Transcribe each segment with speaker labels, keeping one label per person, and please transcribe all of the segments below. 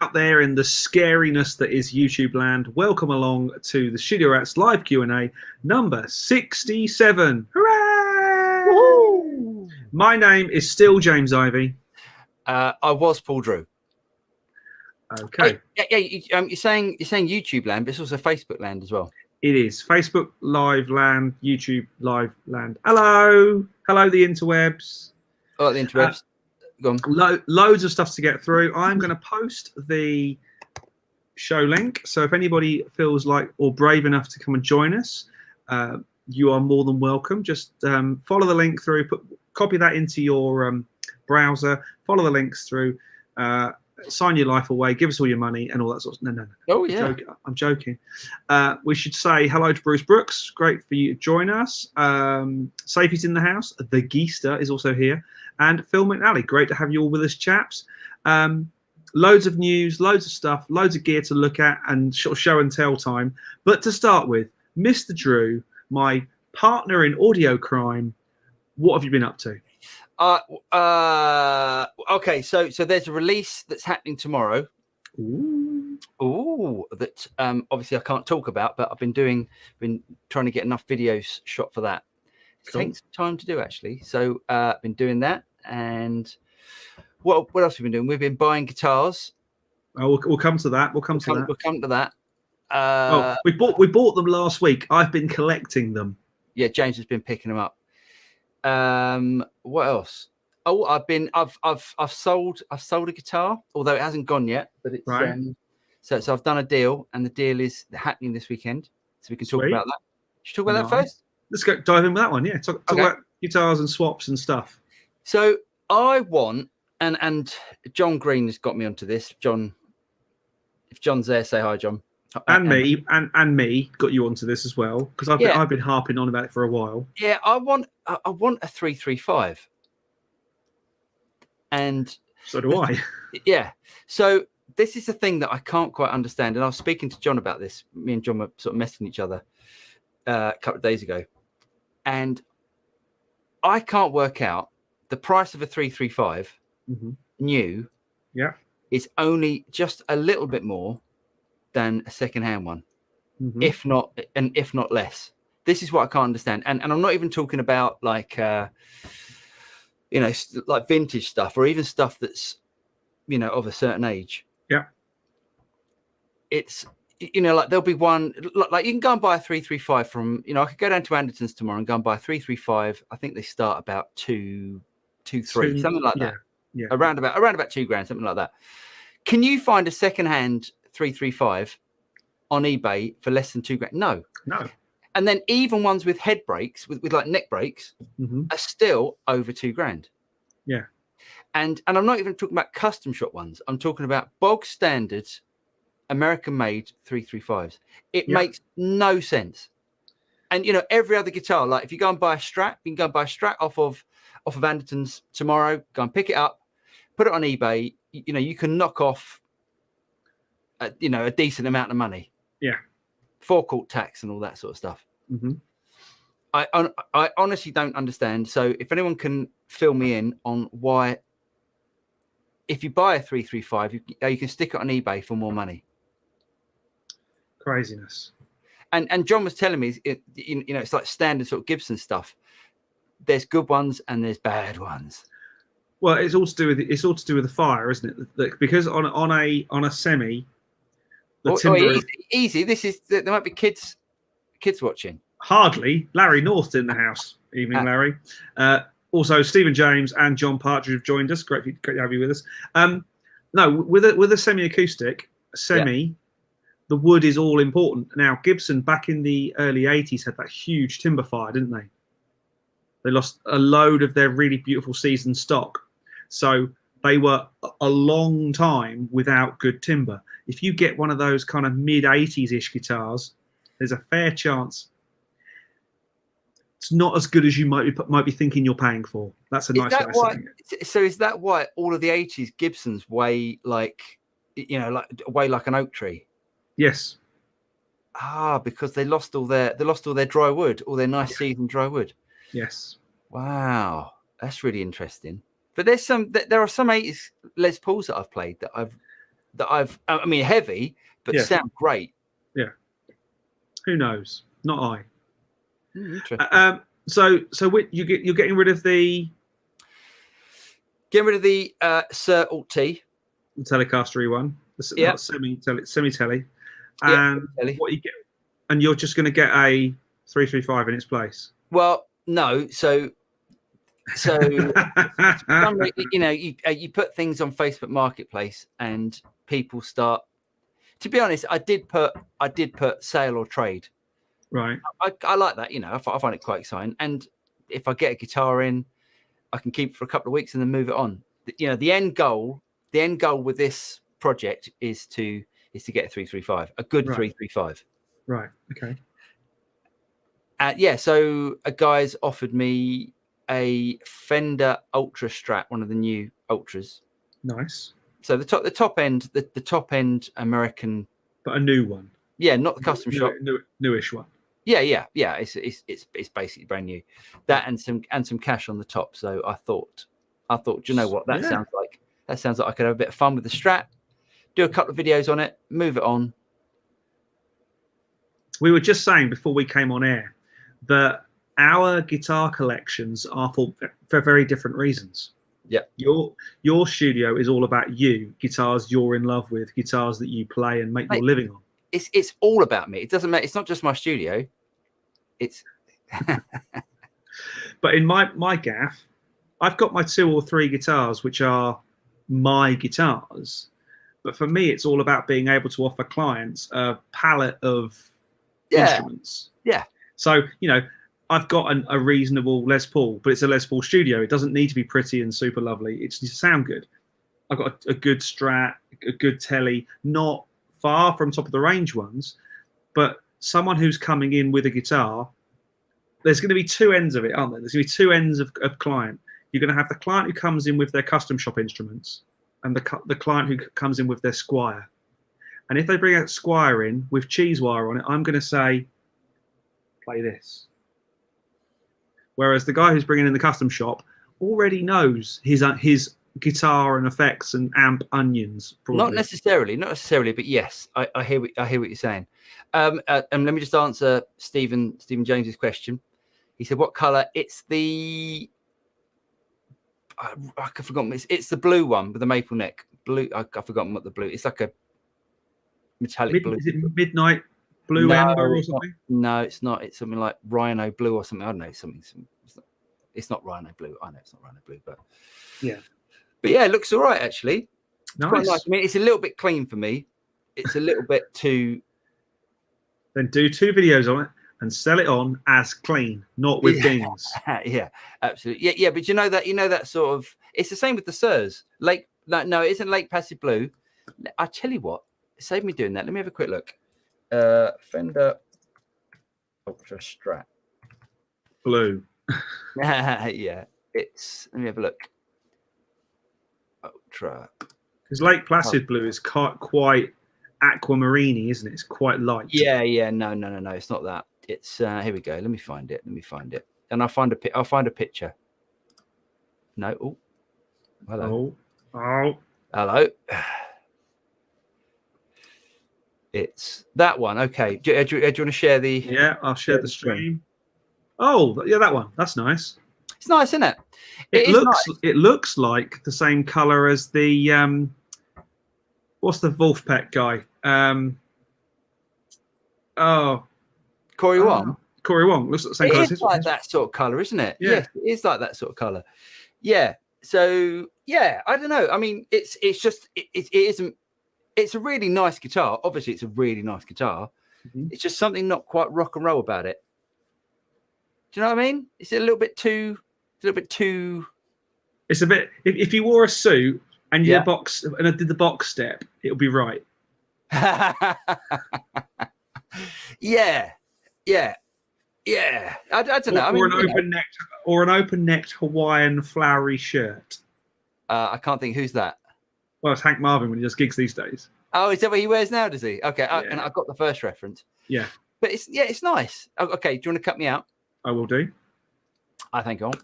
Speaker 1: out there in the scariness that is YouTube land, welcome along to the Studio Rats live Q&A number 67. Hooray!
Speaker 2: Woo!
Speaker 1: My name is still James Ivy.
Speaker 2: I was Paul Drew.
Speaker 1: Okay.
Speaker 2: You're saying YouTube land, but it's also Facebook land as well.
Speaker 1: It is Facebook live land, YouTube live land. Hello, the interwebs.
Speaker 2: Oh, the interwebs. Go on.
Speaker 1: Loads of stuff to get through. I'm going to post the show link. So if anybody feels like or brave enough to come and join us, you are more than welcome. Just follow the link through, copy that into your browser, follow the links through, sign your life away, give us all your money and all that sort of No.
Speaker 2: Oh, yeah.
Speaker 1: I'm joking. We should say hello to Bruce Brooks. Great for you to join us. Safety's in the house. The Geester is also here. And Phil McNally. Great to have you all with us, chaps. Loads of news, loads of stuff, loads of gear to look at and sort of show and tell time. But to start with, Mr. Drew, my partner in audio crime, what have you been up to?
Speaker 2: Okay, so there's a release that's happening tomorrow. Ooh, that obviously I can't talk about, but I've been trying to get enough videos shot for that. Cool. It takes time to do, actually. So I've been doing that, and what else have we been doing? We've been buying guitars.
Speaker 1: Oh, we'll come to that. We'll come to that. We bought them last week. I've been collecting them.
Speaker 2: Yeah, James has been picking them up. What else? Oh, I've sold a guitar, although it hasn't gone yet. But it's
Speaker 1: right.
Speaker 2: So I've done a deal, and the deal is happening this weekend, so we can talk about that. Should we talk about that first?
Speaker 1: Let's go dive in with that one. Yeah, talk about guitars and swaps and stuff.
Speaker 2: So I want, and John Green has got me onto this. John, if John's there, say hi, John.
Speaker 1: And me got you onto this as well, because I've been harping on about it for a while.
Speaker 2: Yeah, I want a 335, and
Speaker 1: so do I.
Speaker 2: Yeah. So this is the thing that I can't quite understand, and I was speaking to John about this. Me and John were sort of messaging each other a couple of days ago, and I can't work out the price of a 335 new.
Speaker 1: Yeah,
Speaker 2: is only just a little bit more than a second-hand one, if not less. This is what I can't understand, and I'm not even talking about like like vintage stuff or even stuff that's of a certain age.
Speaker 1: Yeah,
Speaker 2: it's like there'll be one like you can go and buy a 335 from I could go down to Anderton's tomorrow and go and buy a 335. I think they start about 2-3 something like that.
Speaker 1: Yeah,
Speaker 2: around about $2,000, something like that. Can you find a second-hand 335 on eBay for less than $2,000? No. And then even ones with head brakes, with like neck brakes, are still over $2,000.
Speaker 1: Yeah.
Speaker 2: And I'm not even talking about custom shop ones. I'm talking about bog standard American-made 335s. It makes no sense. And every other guitar, like if you go and buy a Strat, you can go and buy a Strat off of Anderton's tomorrow. Go and pick it up, put it on eBay. You can knock off a decent amount of money.
Speaker 1: Yeah.
Speaker 2: Forecourt tax and all that sort of stuff. I honestly don't understand. So if anyone can fill me in on why, if you buy a 335, you can stick it on eBay for more money.
Speaker 1: Craziness.
Speaker 2: And John was telling me, it's like standard sort of Gibson stuff. There's good ones and there's bad ones.
Speaker 1: Well, it's all to do with the fire, isn't it? Because on a semi, timber
Speaker 2: easy. There might be kids watching.
Speaker 1: Hardly. Larry North in the house. Evening, Larry. Also, Stephen James and John Partridge have joined us. Great to have you with us. No, with a semi-acoustic, the wood is all important. Now, Gibson back in the early 80s had that huge timber fire, didn't they? They lost a load of their really beautiful seasoned stock. So they were a long time without good timber. If you get one of those kind of mid-80s-ish guitars, there's a fair chance it's not as good as you might be thinking you're paying for. That's a nice way of saying it.
Speaker 2: So is that why all of the 80s Gibsons weigh like an oak tree?
Speaker 1: Yes.
Speaker 2: Because they lost all their dry wood, all their nice seasoned dry wood.
Speaker 1: Yes.
Speaker 2: Wow, that's really interesting. But there are some 80s Les Pauls that I've played that that I mean, heavy, but sound great.
Speaker 1: Yeah. Who knows? Not I.
Speaker 2: Interesting.
Speaker 1: You're getting rid of the
Speaker 2: Tshirt Alt T,
Speaker 1: the Telecaster one, not semi telly, and what you get, and you're just going to get a 335 in its place.
Speaker 2: Well, no, so you know, you put things on Facebook Marketplace and people start. To be honest, I did put sale or trade.
Speaker 1: Right.
Speaker 2: I like that. You know, I find it quite exciting. And if I get a guitar in, I can keep it for a couple of weeks and then move it on. You know, the end goal with this project is to get a 335, a good 335.
Speaker 1: Right. Okay.
Speaker 2: So a guy's offered me a Fender Ultra Strat, one of the new Ultras.
Speaker 1: Nice.
Speaker 2: So the top end American,
Speaker 1: but a new one.
Speaker 2: Yeah, not the custom shop.
Speaker 1: Newish one.
Speaker 2: Yeah. It's basically brand new. That and some cash on the top. So I thought, do you know what that sounds like? That sounds like I could have a bit of fun with the Strat, do a couple of videos on it, move it on.
Speaker 1: We were just saying before we came on air that our guitar collections are for very different reasons.
Speaker 2: Yeah.
Speaker 1: Your studio is all about you, guitars you're in love with, guitars that you play and make your living on.
Speaker 2: It's all about me. It doesn't matter. It's not just my studio. It's
Speaker 1: But in my gaff, I've got my 2 or 3 guitars which are my guitars. But for me, it's all about being able to offer clients a palette of instruments.
Speaker 2: Yeah.
Speaker 1: So, you know, I've got a reasonable Les Paul, but it's a Les Paul studio. It doesn't need to be pretty and super lovely. It needs to sound good. I've got a good Strat, a good telly, not far from top of the range ones, but someone who's coming in with a guitar, there's going to be 2 ends of it, aren't there? There's going to be 2 ends of client. You're going to have the client who comes in with their custom shop instruments and the client who comes in with their Squire. And if they bring out Squire in with cheese wire on it, I'm going to say, play this. Whereas the guy who's bringing in the custom shop already knows his guitar and effects and amp onions. Probably. Not
Speaker 2: necessarily, but yes, I hear what you're saying. And let me just answer Stephen James's question. He said, "What color?" It's the I've forgotten. It's the blue one with the maple neck. Blue. I've forgotten what the blue. It's like a metallic blue.
Speaker 1: Is it midnight blue ember or something?
Speaker 2: No, it's not. It's something like Rhino blue or something. I don't know. It's not Rhino blue. I know it's not Rhino blue, but
Speaker 1: yeah.
Speaker 2: But yeah, it looks all right actually.
Speaker 1: Nice.
Speaker 2: Quite nice. I mean, it's a little bit clean for me. It's a little bit too.
Speaker 1: Then do 2 videos on it and sell it on as clean, not with dings.
Speaker 2: Yeah, absolutely. Yeah. But you know that sort of. It's the same with the Sirs. No, it isn't Lake Placid Blue. I tell you what, save me doing that. Let me have a quick look. Fender Ultra Strat
Speaker 1: Blue.
Speaker 2: Yeah, let me have a look. Ultra,
Speaker 1: because Lake Placid Blue is quite aquamarine-y, isn't it? It's quite light.
Speaker 2: Yeah. No, it's not that. It's here we go. Let me find it, and I'll find a picture. No. Oh, hello.
Speaker 1: Oh.
Speaker 2: Hello. It's that one. Okay. Do you want to share the?
Speaker 1: Yeah, I'll share the stream. Oh, yeah, that one. That's nice.
Speaker 2: It's nice, isn't it?
Speaker 1: It looks like the same color as the what's the Wolfpack guy?
Speaker 2: Corey Wong.
Speaker 1: Corey Wong looks like the same color.
Speaker 2: It's like that sort of color, isn't it? Yeah. Yes, it is like that sort of color. Yeah. So yeah, I don't know. I mean, it isn't. It's a really nice guitar. Obviously, it's a really nice guitar. Mm-hmm. It's just something not quite rock and roll about it. Do you know what I mean? It's a little bit too.
Speaker 1: It's a bit. If you wore a suit and you did the box step, it'll be right. Yeah. I don't know. Or an open-necked Hawaiian flowery shirt.
Speaker 2: I can't think. Who's that?
Speaker 1: Well, it's Hank Marvin when he does gigs these days.
Speaker 2: Oh, is that what he wears now? Does he? Okay, and I got the first reference.
Speaker 1: Yeah,
Speaker 2: but it's nice. Okay, do you want to cut me out?
Speaker 1: I will do.
Speaker 2: I think I'll.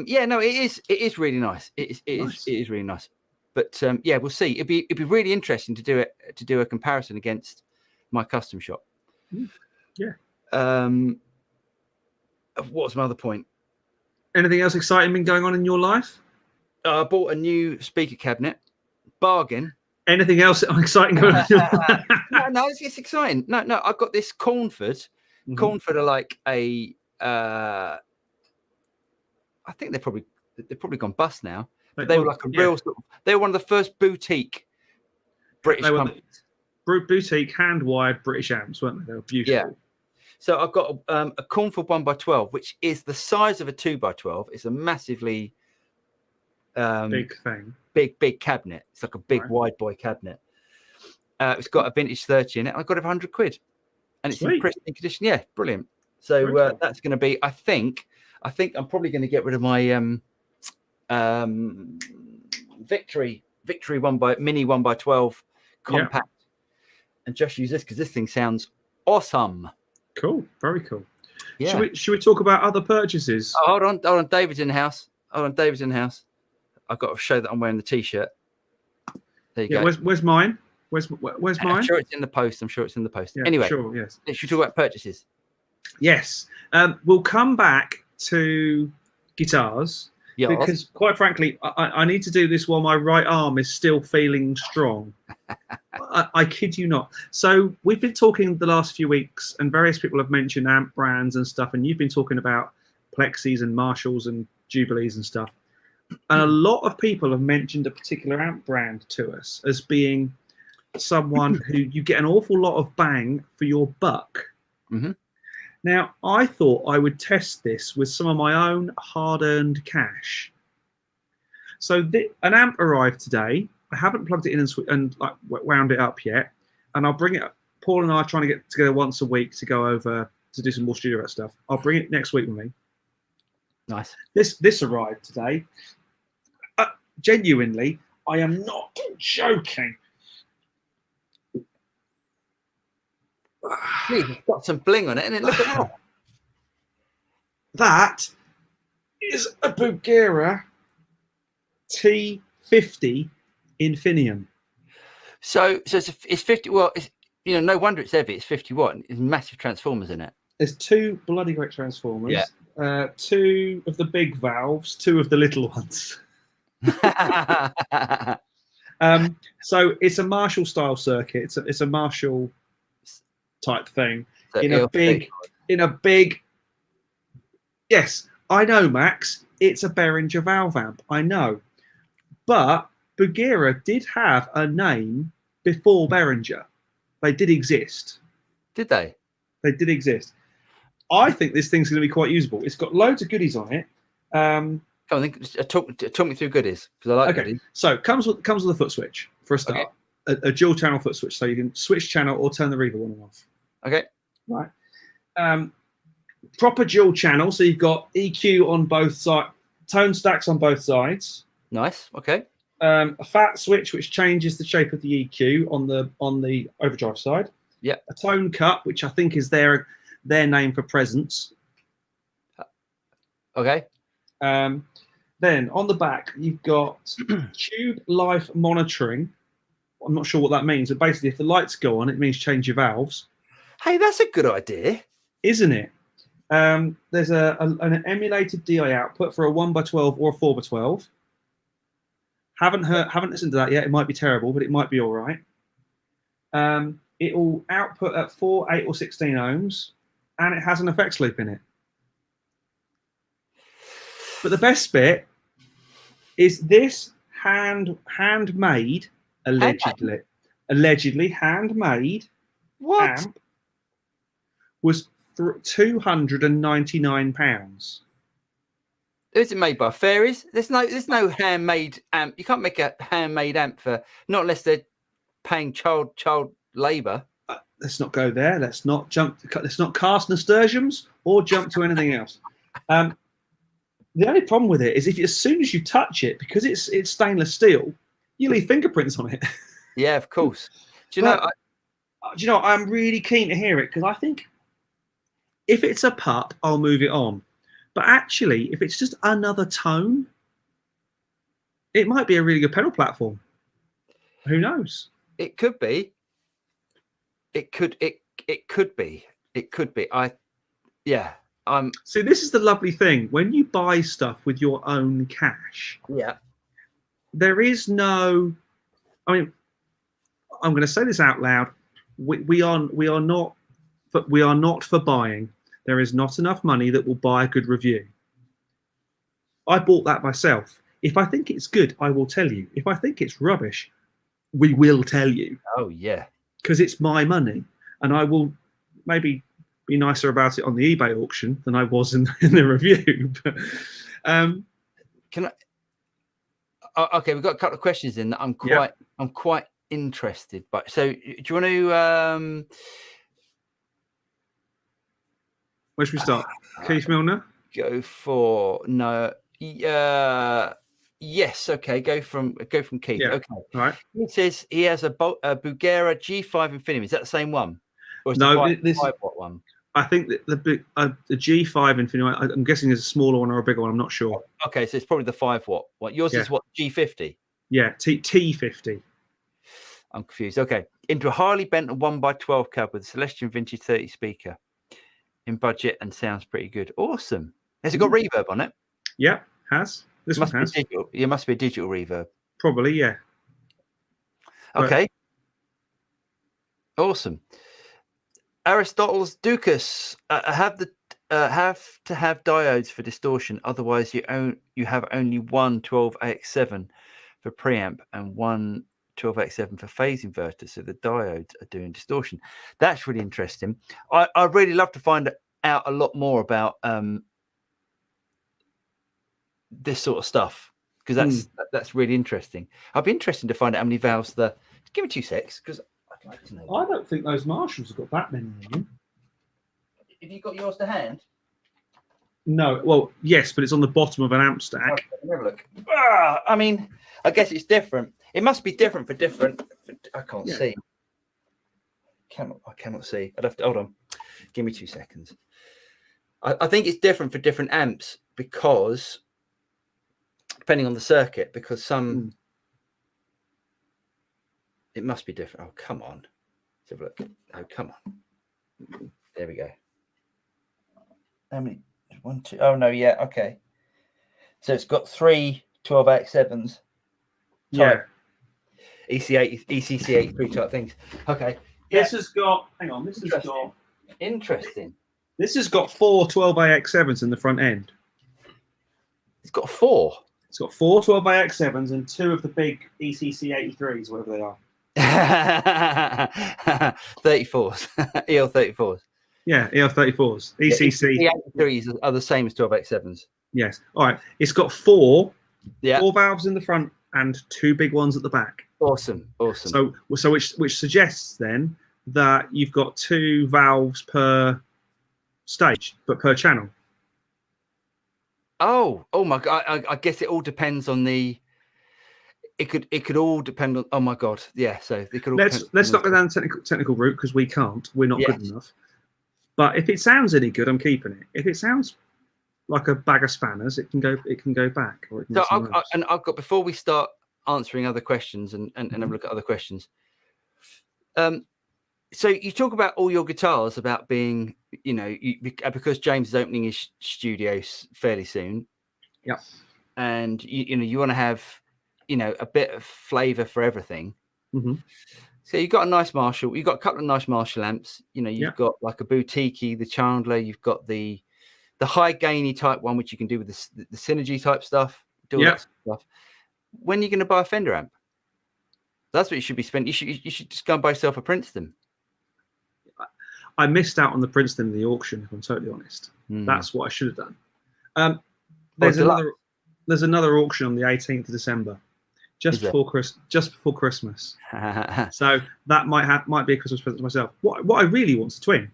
Speaker 2: Yeah, no, it is really nice. It is really nice. But yeah, we'll see. It'd be really interesting to do a comparison against my custom shop.
Speaker 1: Yeah.
Speaker 2: What was my other point?
Speaker 1: Anything else exciting been going on in your life?
Speaker 2: I bought a new speaker cabinet, bargain.
Speaker 1: Anything else exciting going on?
Speaker 2: No, it's exciting. No, I got this Cornford.
Speaker 1: Mm-hmm.
Speaker 2: Cornford are like a. I think they're probably gone bust now. But they were like a real. They were one of the first boutique British companies.
Speaker 1: Boutique hand-wired British amps, weren't they? They were beautiful.
Speaker 2: Yeah. So I've got a Cornford 1x12, which is the size of a 2x12. It's a massively
Speaker 1: big thing.
Speaker 2: Big cabinet. It's like a big wide boy cabinet. It's got a vintage 30 in it. I got it for £100, and it's in pristine condition. Yeah, brilliant. So cool. That's going to be. I think I'm probably going to get rid of my Victory mini 1x12 compact, and just use this because this thing sounds awesome.
Speaker 1: Cool, very cool.
Speaker 2: Yeah.
Speaker 1: Should we talk about other purchases?
Speaker 2: Oh, hold on. David's in the house. I've got to show that I'm wearing the T-shirt. There you go.
Speaker 1: Where's mine? Where's mine?
Speaker 2: I'm sure it's in the post.
Speaker 1: Yeah,
Speaker 2: anyway,
Speaker 1: sure, yes.
Speaker 2: Should we talk about purchases?
Speaker 1: Yes. We'll come back to guitars. Yeah. Because quite frankly, I need to do this while my right arm is still feeling strong. I kid you not. So we've been talking the last few weeks, and various people have mentioned amp brands and stuff, and you've been talking about Plexis and Marshalls and Jubilees and stuff. And a lot of people have mentioned a particular amp brand to us as being someone who you get an awful lot of bang for your buck.
Speaker 2: Mm-hmm.
Speaker 1: Now, I thought I would test this with some of my own hard-earned cash. So an amp arrived today. I haven't plugged it in and like wound it up yet, and I'll bring it up. Paul and I are trying to get together once a week to go over to do some more studio stuff. I'll bring it next week with me.
Speaker 2: Nice.
Speaker 1: This arrived today. Genuinely, I am not joking.
Speaker 2: It's got some bling on it, and look at that.
Speaker 1: That is a Bugera T50 Infinium.
Speaker 2: So it's 50. Well, it's, no wonder it's heavy. It's 50 watt. It's massive transformers in it.
Speaker 1: There's two bloody great transformers.
Speaker 2: Yeah.
Speaker 1: Two of the big valves, two of the little ones. So it's a Marshall style circuit. It's a Marshall type thing
Speaker 2: so
Speaker 1: in a big. Yes, I know, Max. It's a Behringer valve amp. I know, but Bugera did have a name before Behringer. They did exist.
Speaker 2: Did they?
Speaker 1: They did exist. I think this thing's going to be quite usable. It's got loads of goodies on it.
Speaker 2: Talk me through goodies, because I like goodies.
Speaker 1: So comes with a foot switch for a start, a dual channel foot switch, so you can switch channel or turn the reverb on and off.
Speaker 2: Okay.
Speaker 1: Right. Proper dual channel, so you've got EQ on both sides, tone stacks on both sides.
Speaker 2: Nice. Okay.
Speaker 1: A fat switch which changes the shape of the EQ on the overdrive side.
Speaker 2: Yeah.
Speaker 1: A tone cut, which I think is their name for presence.
Speaker 2: Okay.
Speaker 1: Then on the back you've got tube life monitoring. I'm not sure what that means, but basically if the lights go on, it means change your valves.
Speaker 2: Hey, that's a good idea,
Speaker 1: isn't it? There's an emulated DI output for a 1x12 or a 4x12. Haven't listened to that yet. It might be terrible, but it might be all right. It will output at 4, 8, or 16 ohms, and it has an effects loop in it. But the best bit is this handmade, allegedly handmade amp was £299.
Speaker 2: Is it made by fairies? There's no handmade amp. You can't make a handmade amp for, not unless they're paying child labour.
Speaker 1: Let's not go there. Let's not cast nasturtiums or jump to anything else. The only problem with it is as soon as you touch it, because it's stainless steel, you leave fingerprints on it.
Speaker 2: Yeah, of course. Do you
Speaker 1: know? I'm really keen to hear it, because I think if it's a pup, I'll move it on. But actually, if it's just another tone, It might be a really good pedal platform. Who knows?
Speaker 2: It could be. It could be. It could be.
Speaker 1: See, this is the lovely thing. When you buy stuff with your own cash, there is no. I mean, I'm going to say this out loud. We are not for buying. There is not enough money that will buy a good review. I bought that myself. If I think it's good, I will tell you. If I think it's rubbish, we will tell you.
Speaker 2: Oh yeah,
Speaker 1: because it's my money, and I will maybe be nicer about it on the eBay auction than I was in the review. But,
Speaker 2: can I? Okay, we've got a couple of questions in that I'm quite interested by. So, do you want to?
Speaker 1: Where should we start? Keith Milner.
Speaker 2: Go for no. Yes. Okay. Go from Keith.
Speaker 1: Yeah.
Speaker 2: Okay.
Speaker 1: All right.
Speaker 2: He says he has a Bugera G5 Infinity. Is that the same one? Or is
Speaker 1: no,
Speaker 2: the 5-watt one?
Speaker 1: I think that the G5 Infinity, I'm guessing is a smaller one or a bigger one. I'm not sure.
Speaker 2: Okay, so it's probably the 5-watt one. Yours is what, G50?
Speaker 1: Yeah, T50.
Speaker 2: I'm confused. Okay. Into a Harley Benton 1x12 cab with a Celestion Vintage 30 speaker in budget and sounds pretty good. Awesome. Has it got reverb on it?
Speaker 1: Yeah, has. This one has.
Speaker 2: Digital. It must be a digital reverb.
Speaker 1: Probably, yeah.
Speaker 2: Okay. Awesome. Aristotle's Ducas have to have diodes for distortion. Otherwise, you have only one 12AX7 for preamp and one 12AX7 for phase inverter. So the diodes are doing distortion. That's really interesting. I'd really love to find out a lot more about this sort of stuff, because that's really interesting. I'd be interested to find out how many valves give me 2 secs, because I'd like to know.
Speaker 1: I don't think those Marshalls have got that many in them.
Speaker 2: Have you got yours to hand?
Speaker 1: No. Well, yes, but it's on the bottom of an amp stack.
Speaker 2: Okay, let me have a look. I mean, I guess it's different. It must be different for different. I can't see. I cannot see. I'd have to hold on. Give me 2 seconds. I think it's different for different amps, because depending on the circuit, because some it must be different. Oh, come on. Let's have a look. Oh, come on. There we go. How many? 1, 2. Oh, no. Yeah. Okay. So it's got 3 12AX7s.
Speaker 1: Yeah.
Speaker 2: ECC83 type things. Okay.
Speaker 1: This has got, hang on, this has got.
Speaker 2: Interesting.
Speaker 1: This has got 4 12AX7s in the front end.
Speaker 2: It's got 4.
Speaker 1: It's got 4 12AX7s and 2 of the big ECC83s, whatever they are.
Speaker 2: 34s. EL34s.
Speaker 1: Yeah, EL34s. ECC.
Speaker 2: EL33s are the same as 12AX7s.
Speaker 1: Yes. All right. It's got 4 valves in the front and 2 big ones at the back.
Speaker 2: Awesome.
Speaker 1: So which suggests then that you've got 2 valves per stage, but per channel.
Speaker 2: Oh my God. I guess it all depends on the. It could all depend on. Oh my God. Yeah. So they could all.
Speaker 1: Let's not go down the technical route, because we can't. We're not good enough. But if it sounds any good, I'm keeping it. If it sounds like a bag of spanners, it can go back. Or it can
Speaker 2: I've got, before we start answering other questions and have a look at other questions. So you talk about all your guitars about being, because James is opening his studio fairly soon.
Speaker 1: Yeah.
Speaker 2: And you want to have, a bit of flavor for everything.
Speaker 1: Mm-hmm.
Speaker 2: So you've got a nice Marshall. You've got a couple of nice Marshall amps. You've got like a boutique, the Chandler. You've got the high gainy type one, which you can do with the synergy type stuff. Do all that stuff. When are you going to buy a Fender amp? That's what you should be spending. You should just go and buy yourself a Princeton.
Speaker 1: I missed out on the Princeton in the auction, if I'm totally honest. That's what I should have done. There's another auction on the 18th of December, just before Christmas. So that might be a Christmas present to myself. What I really want is a twin.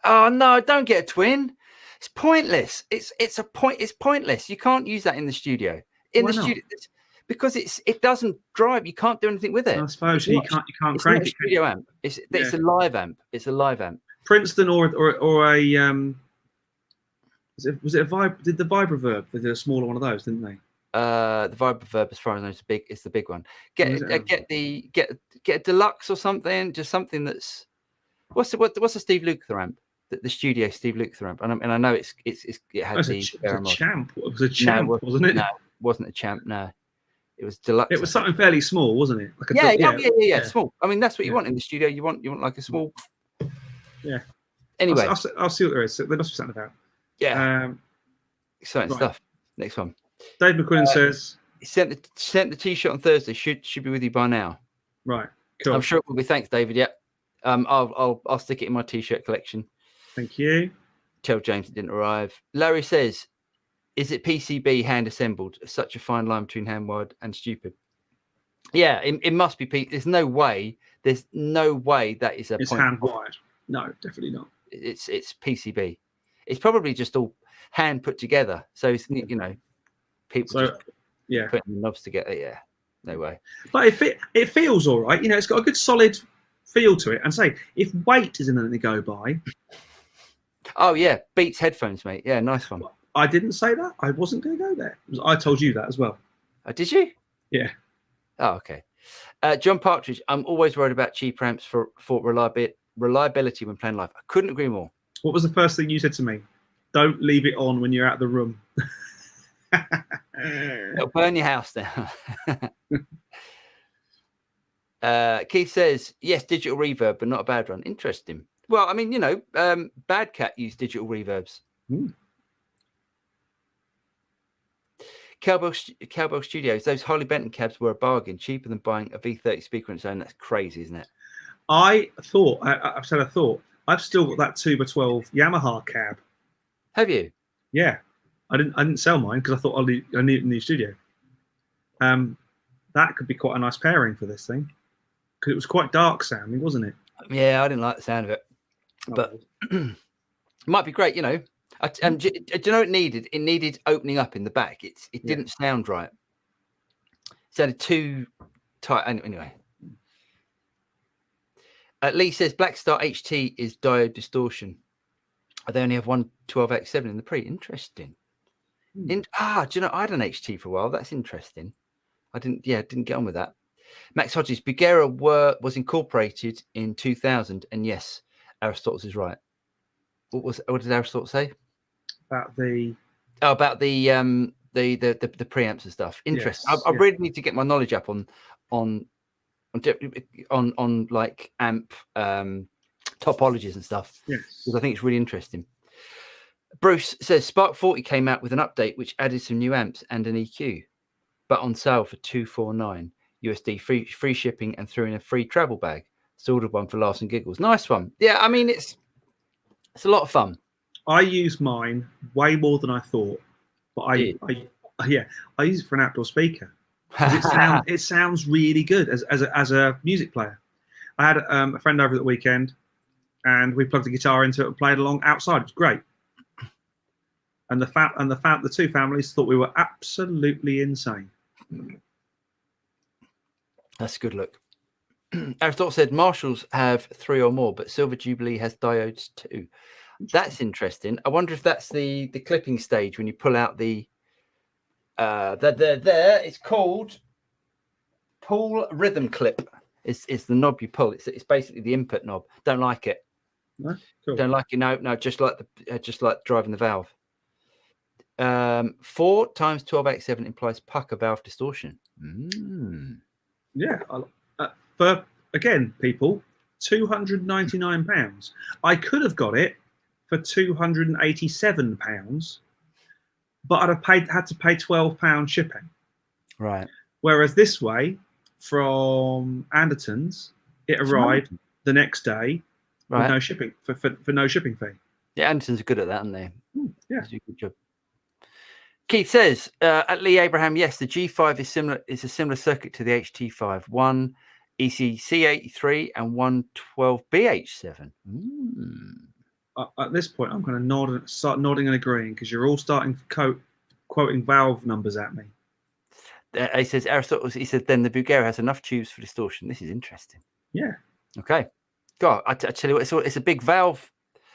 Speaker 2: Oh no! Don't get a twin. It's pointless. It's pointless. You can't use that in the studio. Studio, because it doesn't drive. You can't do anything with it.
Speaker 1: I suppose you can't crank it.
Speaker 2: It's a studio amp. It's a live amp. It's a live amp.
Speaker 1: Princeton or a was it a Did the Reverb? They did a smaller one of those, didn't they?
Speaker 2: The Reverb, as far as I know, is the big one. Get a deluxe or something, just something that's what's the Steve Lukather amp? The studio Steve Lukather amp, and I know it had
Speaker 1: it was a champ. It was a champ, wasn't it?
Speaker 2: No, it wasn't a champ. No, it was deluxe.
Speaker 1: It was something fairly small, wasn't it? Like
Speaker 2: yeah, small. I mean, that's what you want in the studio. You want like a small.
Speaker 1: Yeah.
Speaker 2: Anyway,
Speaker 1: I'll see what there is. There must be something about.
Speaker 2: Yeah. Exciting stuff. Next one.
Speaker 1: Dave McQuinn says
Speaker 2: he sent the T-shirt on Thursday. Should be with you by now.
Speaker 1: Right. Cool.
Speaker 2: I'm sure it will be. Thanks, David. Yeah. I'll stick it in my T-shirt collection.
Speaker 1: Thank you.
Speaker 2: Tell James it didn't arrive. Larry says, "Is it PCB hand assembled? Such a fine line between hand wired and stupid." Yeah, it must be. There's no way that is a.
Speaker 1: It's hand wired. No, definitely not.
Speaker 2: It's PCB. It's probably just all hand put together. So it's, people just putting the knobs together. Yeah, no way.
Speaker 1: But it feels all right. It's got a good solid feel to it. And say if weight is anything to go by.
Speaker 2: Oh yeah, Beats headphones, mate. Yeah, nice one.
Speaker 1: I didn't say that. I wasn't going to go there. I told you that as well.
Speaker 2: Did you?
Speaker 1: Yeah.
Speaker 2: Oh, okay. John Partridge. I'm always worried about cheap amps for reliability when playing live. I couldn't agree more. What
Speaker 1: was the first thing you said to me? Don't leave it on when you're out of the room.
Speaker 2: It'll burn your house down. Keith says, yes, digital reverb, but not a bad one. Interesting. Well, I mean, Bad Cat used digital reverbs. Cowbell Studios, those Harley Benton cabs were a bargain, cheaper than buying a V30 speaker on its own. That's crazy, isn't it?
Speaker 1: I've still got that 2x12 Yamaha cab.
Speaker 2: Have you?
Speaker 1: Yeah. I didn't sell mine because I thought I need a new studio. That could be quite a nice pairing for this thing. Because it was quite dark sounding, wasn't it?
Speaker 2: Yeah, I didn't like the sound of it. But it might be great, do you know what it needed? It needed opening up in the back. It didn't sound right. It sounded too tight. Anyway. Lee says Blackstar HT is Diode Distortion. They only have one 12x7 in the pre. Interesting. Do you know, I had an HT for a while. That's interesting. I didn't get on with that. Max Hodges, Bugera was incorporated in 2000, and yes, Aristotle is right. What did Aristotle say?
Speaker 1: About the
Speaker 2: preamps and stuff. Interesting. Yes, I really need to get my knowledge up on like amp topologies and stuff.
Speaker 1: Yes,
Speaker 2: because I think it's really interesting. Bruce says Spark 40 came out with an update which added some new amps and an EQ, but on sale for $249 USD, free shipping, and threw in a free travel bag. So ordered one for laughs and giggles. Nice one. Yeah, I mean it's a lot of fun.
Speaker 1: I use mine way more than I thought, but I use it for an outdoor speaker. It sounds really good as a music player. I had a friend over the weekend, and we plugged a guitar into it and played along outside. It was great. And the two families thought we were absolutely insane.
Speaker 2: That's a good look. Aristotle said Marshalls have 3 or more, but Silver Jubilee has diodes too. That's interesting. I wonder if that's the clipping stage when you pull out the it's called pull rhythm clip. It's the knob you pull. It's basically the input knob. Don't like it.
Speaker 1: No? Cool.
Speaker 2: Don't like it. No. Just like driving the valve. 4 times 12x7 implies pucker valve distortion.
Speaker 1: Yeah. For again, people, £299. I could have got it for £287, but I'd have had to pay £12 shipping.
Speaker 2: Right.
Speaker 1: Whereas this way, from Anderton's, it arrived the next day with no shipping for no shipping fee.
Speaker 2: Yeah, Anderton's are good at that, aren't they?
Speaker 1: Yeah.
Speaker 2: They do a good job. Keith says at Lee Abraham, yes, the G5 is a similar circuit to the HT5. One ECC83 and one 12BH7.
Speaker 1: At this point, I'm going to start nodding and agreeing because you're all starting quoting valve numbers at me.
Speaker 2: He says Aristotle. He said then the Bugera has enough tubes for distortion. This is interesting.
Speaker 1: Yeah.
Speaker 2: Okay. God, I tell you what, it's a big valve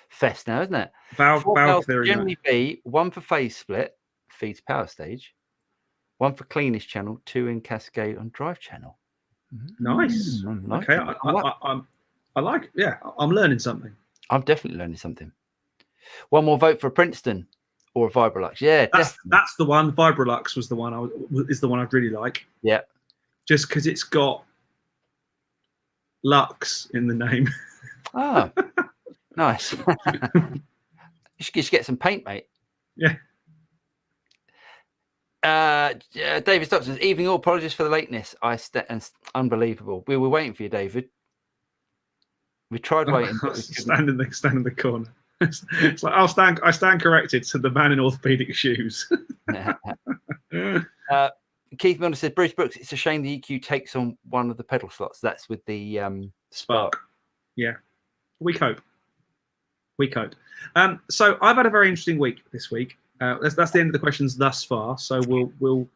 Speaker 2: fest now, isn't it?
Speaker 1: Valve theory.
Speaker 2: Generally be one for phase split, feeds power stage. 1 for cleanest channel, 2 in cascade on drive channel.
Speaker 1: Nice. Okay, I like. Yeah, I'm learning something.
Speaker 2: I'm definitely learning something. 1 more vote for Princeton or a Vibrolux. Yeah,
Speaker 1: that's the one. Vibrolux was the one. Is the one I'd really like.
Speaker 2: Yeah,
Speaker 1: just because it's got Lux in the name.
Speaker 2: Oh, nice. You should get some paint, mate.
Speaker 1: Yeah.
Speaker 2: David Stocks says, evening all, apologies for the lateness. Unbelievable. We were waiting for you, David. We tried waiting. But we
Speaker 1: stand in the corner. It's like I stand corrected. To the man in orthopedic shoes.
Speaker 2: Keith Milner said, Bruce Brooks, it's a shame the EQ takes on one of the pedal slots. That's with the Spark.
Speaker 1: Yeah, we cope. So I've had a very interesting week this week. That's the end of the questions thus far. So we'll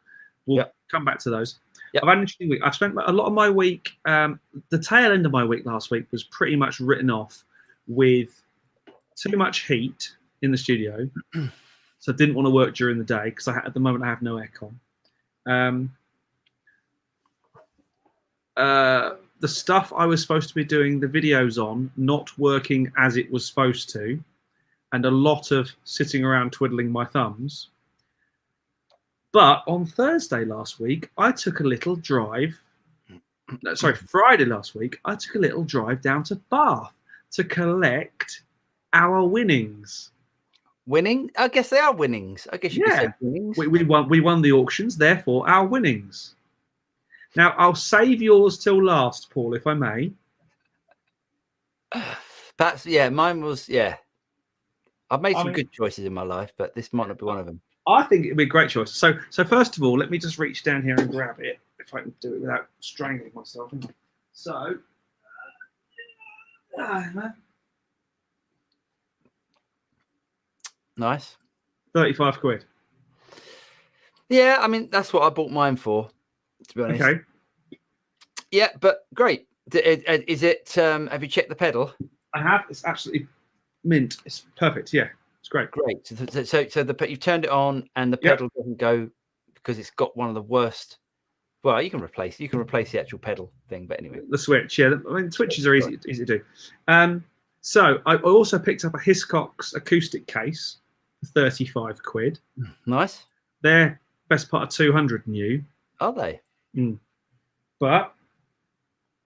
Speaker 1: come back to those. I've had an interesting week. I've spent a lot of my week. The tail end of my week last week was pretty much written off with too much heat in the studio, so I didn't want to work during the day because at the moment I have no aircon. The stuff I was supposed to be doing the videos on not working as it was supposed to, and a lot of sitting around twiddling my thumbs. But on Thursday last week, I took a little drive. Friday last week, I took a little drive down to Bath to collect our winnings.
Speaker 2: Winning? I guess they are winnings. I guess you could say winnings.
Speaker 1: We won the auctions, therefore our winnings. Now I'll save yours till last, Paul, if I may.
Speaker 2: Mine was I've made some good choices in my life, but this might not be one of them.
Speaker 1: I think it'd be a great choice. So first of all, let me just reach down here and grab it, if I can do it without strangling myself. So,
Speaker 2: nice.
Speaker 1: 35 quid.
Speaker 2: Yeah, I mean, that's what I bought mine for, to be honest.
Speaker 1: Okay.
Speaker 2: Yeah, but great. Is it, have you checked the pedal?
Speaker 1: I have. It's absolutely mint. It's perfect. Yeah, it's great.
Speaker 2: Great. So you've turned it on and the pedal doesn't go because it's got one of the worst. Well, you can replace the actual pedal thing, but anyway.
Speaker 1: The switch, yeah. I mean, switches are easy to do. So I also picked up a Hiscox acoustic case for 35 quid.
Speaker 2: Nice.
Speaker 1: They're best part of 200 new.
Speaker 2: Are they?
Speaker 1: But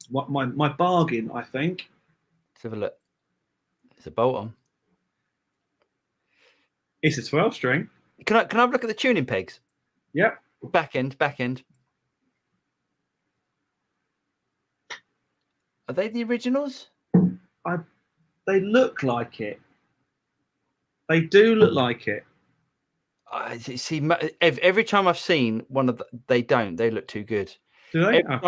Speaker 1: what my bargain, I think.
Speaker 2: Let's have a look. It's a bolt on.
Speaker 1: It's a 12 string.
Speaker 2: Can I have a look at the tuning pegs?
Speaker 1: Yep.
Speaker 2: Back end. Are they the originals?
Speaker 1: They look like it. They do look like it.
Speaker 2: See, every time I've seen one of the, they look too good.
Speaker 1: Do they?
Speaker 2: Every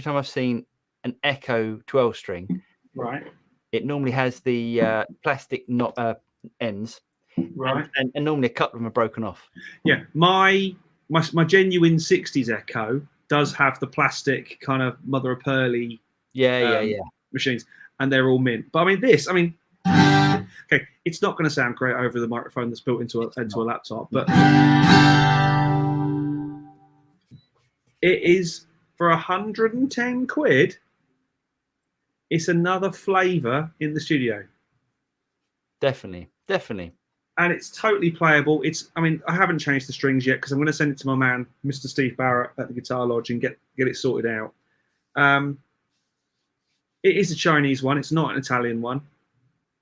Speaker 2: time I've seen an Echo 12 string,
Speaker 1: right,
Speaker 2: it normally has the plastic ends,
Speaker 1: right,
Speaker 2: and normally a couple of them are broken off.
Speaker 1: Yeah, my genuine 60s Echo does have the plastic kind of mother of pearly machines, and they're all mint. But okay, it's not going to sound great over the microphone that's built into a laptop, but it is for 110 quid. It's another flavour in the studio.
Speaker 2: Definitely.
Speaker 1: And it's totally playable. I haven't changed the strings yet because I'm going to send it to my man, Mr. Steve Barrett at the Guitar Lodge, and get it sorted out. It is a Chinese one. It's not an Italian one.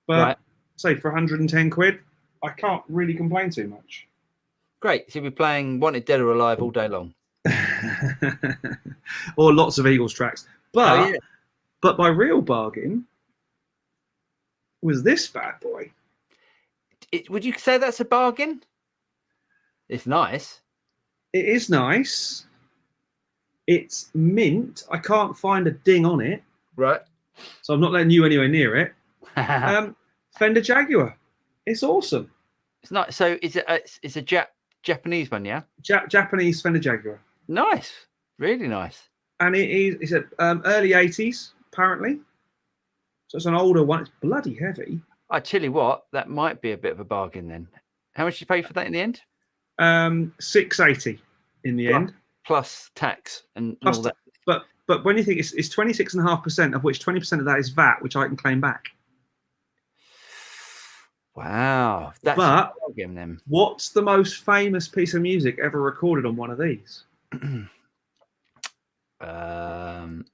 Speaker 1: But say for 110 quid, I can't really complain too much.
Speaker 2: Great. So we're playing Wanted Dead or Alive all day long.
Speaker 1: Or lots of Eagles tracks. But my real bargain was this bad boy.
Speaker 2: Would you say that's a bargain? It's nice.
Speaker 1: It is nice. It's mint. I can't find a ding on it.
Speaker 2: Right.
Speaker 1: So I'm not letting you anywhere near it. Fender Jaguar. It's awesome.
Speaker 2: It's not. So it's a Japanese one, yeah?
Speaker 1: Japanese Fender Jaguar.
Speaker 2: Nice. Really nice.
Speaker 1: And it's early 80s, apparently. So it's an older one. It's bloody heavy.
Speaker 2: I tell you what, that might be a bit of a bargain then. How much did you pay for that in the end?
Speaker 1: 680 in the end.
Speaker 2: Plus tax and
Speaker 1: Plus
Speaker 2: all that.
Speaker 1: But when you think it's 26.5%, of which 20% of that is VAT, which I can claim back.
Speaker 2: Wow, that's
Speaker 1: But
Speaker 2: a bargain then.
Speaker 1: What's the most famous piece of music ever recorded on one of these?
Speaker 2: Go on.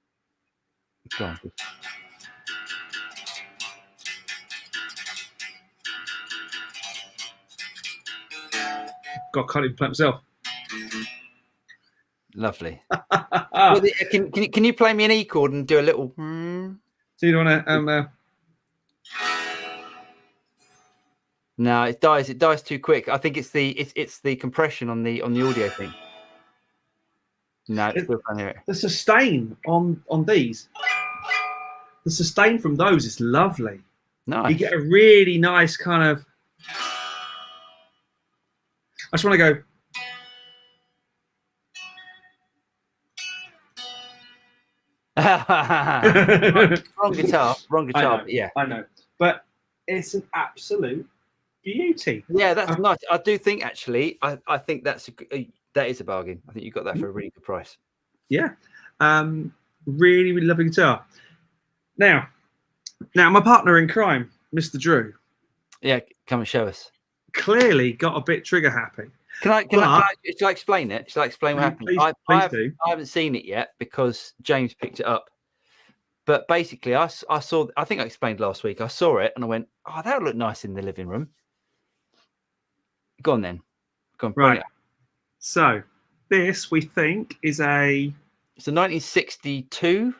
Speaker 1: God, can't even play myself.
Speaker 2: Lovely. Well, can you play me an E chord and do a little?
Speaker 1: So you want to?
Speaker 2: No, it dies. It dies too quick. I think it's the compression on the audio thing. No, it's still can't hear it.
Speaker 1: The sustain on these. The sustain from those is lovely.
Speaker 2: Nice.
Speaker 1: You get a really nice kind of. I just want to go.
Speaker 2: wrong guitar. But yeah,
Speaker 1: I know, but it's an absolute beauty.
Speaker 2: Yeah, that's nice. I do think actually, I think that is a bargain. I think you got that for a really good price.
Speaker 1: Yeah, really, really lovely guitar. Now, my partner in crime, Mr. Drew.
Speaker 2: Yeah, come and show us.
Speaker 1: Clearly got a bit trigger happy.
Speaker 2: Should I explain it? Should I explain what happened?
Speaker 1: Please do.
Speaker 2: I haven't seen it yet because James picked it up. But basically, I saw. I think I explained last week. I saw it and I went, "Oh, that would look nice in the living room." Go on then. Go on.
Speaker 1: Right. So this we think is
Speaker 2: it's a 1962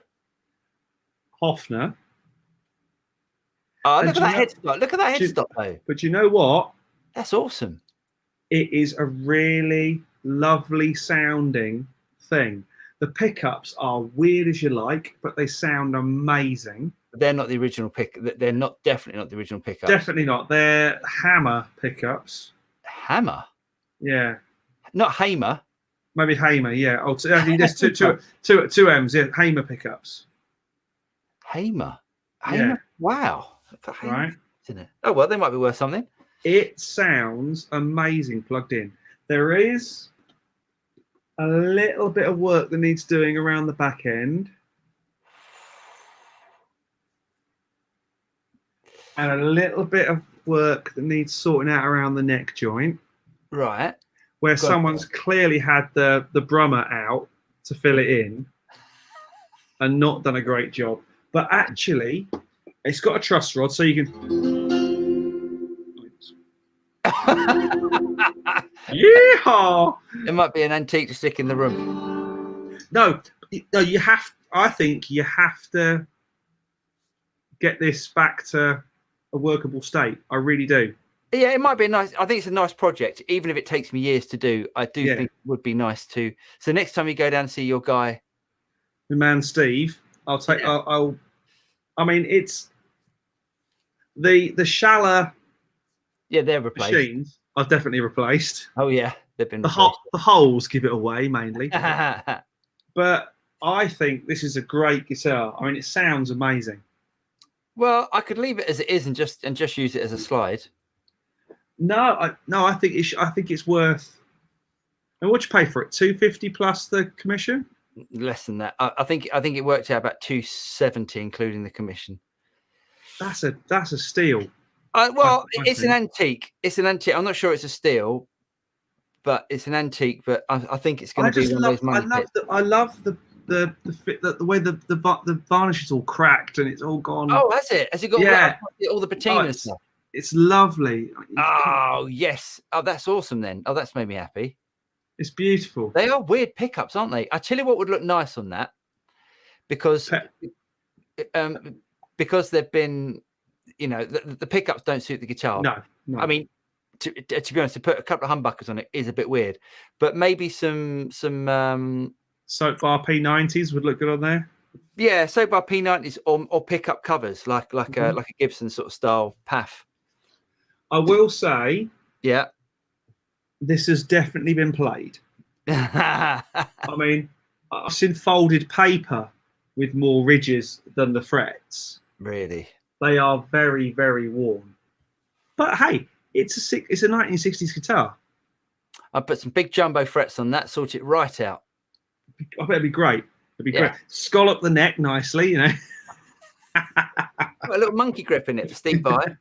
Speaker 1: Hofner.
Speaker 2: Oh, look at that headstock. Look at that headstock, though.
Speaker 1: But you know what?
Speaker 2: That's awesome.
Speaker 1: It is a really lovely sounding thing. The pickups are weird as you like, but they sound amazing.
Speaker 2: They're not the original They're definitely not the original pickups.
Speaker 1: Definitely not. They're Hammer pickups.
Speaker 2: Hammer?
Speaker 1: Yeah.
Speaker 2: Not Hamer.
Speaker 1: Maybe Hamer, yeah. Oh, there's two M's, yeah. Hamer pickups.
Speaker 2: Hamer?
Speaker 1: Yeah.
Speaker 2: Wow.
Speaker 1: Right.
Speaker 2: Isn't it? Oh, well, they might be worth something.
Speaker 1: It sounds amazing plugged in. There is a little bit of work that needs doing around the back end. And a little bit of work that needs sorting out around the neck joint.
Speaker 2: Right.
Speaker 1: Where someone's clearly had the Brummer out to fill it in and not done a great job. But actually, it's got a truss rod, so you can... Yeehaw!
Speaker 2: It might be an antique to stick in the room.
Speaker 1: No, you have... I think you have to get this back to a workable state. I really do.
Speaker 2: Yeah, it might be nice. I think it's a nice project, even if it takes me years to do. I do think it would be nice to. So next time you go down and see your guy,
Speaker 1: the man Steve, I'll take. Yeah. I mean, it's the shallow.
Speaker 2: Yeah, they're replaced.
Speaker 1: Machines are definitely replaced.
Speaker 2: Oh yeah, they've been.
Speaker 1: The holes give it away mainly. But I think this is a great guitar. I mean, it sounds amazing.
Speaker 2: Well, I could leave it as it is and just use it as a slide.
Speaker 1: No, I think it's worth. And what'd you pay for it? $250 plus the commission?
Speaker 2: Less than that. I think it worked out about $270 including the commission.
Speaker 1: That's a steal.
Speaker 2: Well, it's an antique. It's an antique. I'm not sure it's a steal, but it's an antique. But I think it's going to be one of those money pits.
Speaker 1: I love the way the varnish is all cracked and it's all gone.
Speaker 2: Oh, has it? Has it got all the patina stuff?
Speaker 1: It's lovely.
Speaker 2: Oh, yes. Oh, that's awesome then. Oh, that's made me happy.
Speaker 1: It's beautiful.
Speaker 2: They are weird pickups, aren't they? I tell you what would look nice on that, because they've been, the pickups don't suit the guitar.
Speaker 1: No.
Speaker 2: I mean, to be honest, to put a couple of humbuckers on it is a bit weird, but maybe some
Speaker 1: Soap bar P90s would look good on there.
Speaker 2: Yeah, soap bar P90s or pickup covers like a Gibson sort of style PAF.
Speaker 1: I will say,
Speaker 2: yeah,
Speaker 1: this has definitely been played. I mean, I've seen folded paper with more ridges than the frets.
Speaker 2: Really,
Speaker 1: they are very, very worn. But hey, it's a 1960s guitar.
Speaker 2: I put some big jumbo frets on that, sort it right out.
Speaker 1: I bet it'd be great. It'd be great. Scallop the neck nicely, you know.
Speaker 2: Got a little monkey grip in it for Steve Vai.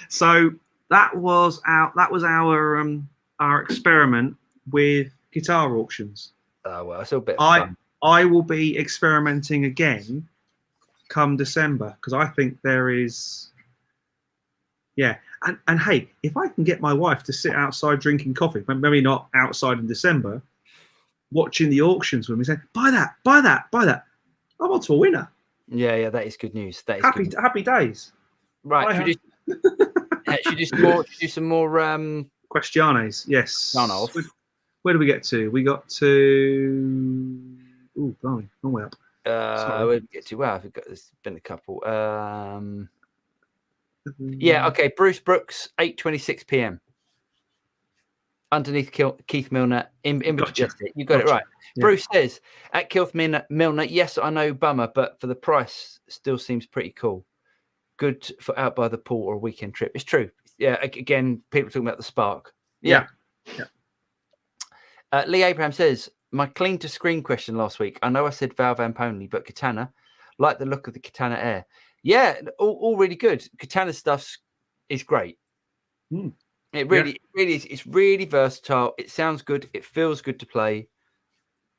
Speaker 1: So that was our experiment with guitar auctions.
Speaker 2: Oh well, it's a bit fun.
Speaker 1: I will be experimenting again come December because I think there is, and hey, if I can get my wife to sit outside drinking coffee, maybe not outside in December, watching the auctions with me, saying buy that, buy that, buy that, I'm on to a winner.
Speaker 2: Yeah, that is good news. That is
Speaker 1: happy days.
Speaker 2: Right, should you do some more
Speaker 1: questiones? Yes. Where do we get to? We got to. Oh, blimey, long way up.
Speaker 2: Where did we get to? Well, there's been a couple. Okay. Bruce Brooks, 8:26 p.m. Underneath Keith Milner, in between. You got it right. Yeah. Bruce says at Keith Milner, yes, I know, bummer, but for the price, still seems pretty cool. Good for out by the pool or a weekend trip. It's true. Yeah. Again, people talking about the Spark. Yeah. Lee Abraham says, my clean to screen question last week. I know I said valve amp only, but Katana, like the look of the Katana Air. Yeah, all really good. Katana stuff is great. It really is. It's really versatile. It sounds good. It feels good to play.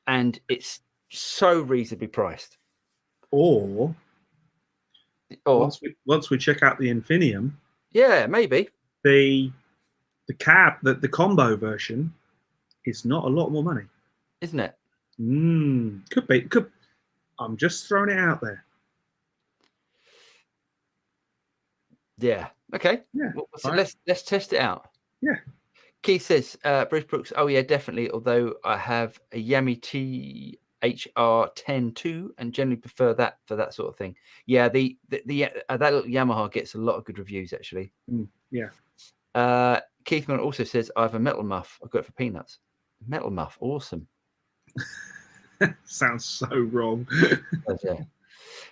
Speaker 2: And it's so reasonably priced.
Speaker 1: Or once we check out the Infinium.
Speaker 2: Yeah, maybe.
Speaker 1: The combo version is not a lot more money.
Speaker 2: Isn't it?
Speaker 1: Could be. I'm just throwing it out there.
Speaker 2: Yeah. Okay.
Speaker 1: Yeah.
Speaker 2: Well, so let's test it out.
Speaker 1: Yeah.
Speaker 2: Keith says, Bruce Brooks. Oh yeah, definitely. Although I have a Yami THR-10 too, and generally prefer that for that sort of thing. Yeah. The that little Yamaha gets a lot of good reviews actually.
Speaker 1: Yeah.
Speaker 2: Keith Miller also says I have a metal muff. I got it for peanuts. Metal muff, awesome.
Speaker 1: Sounds so wrong.
Speaker 2: Yeah.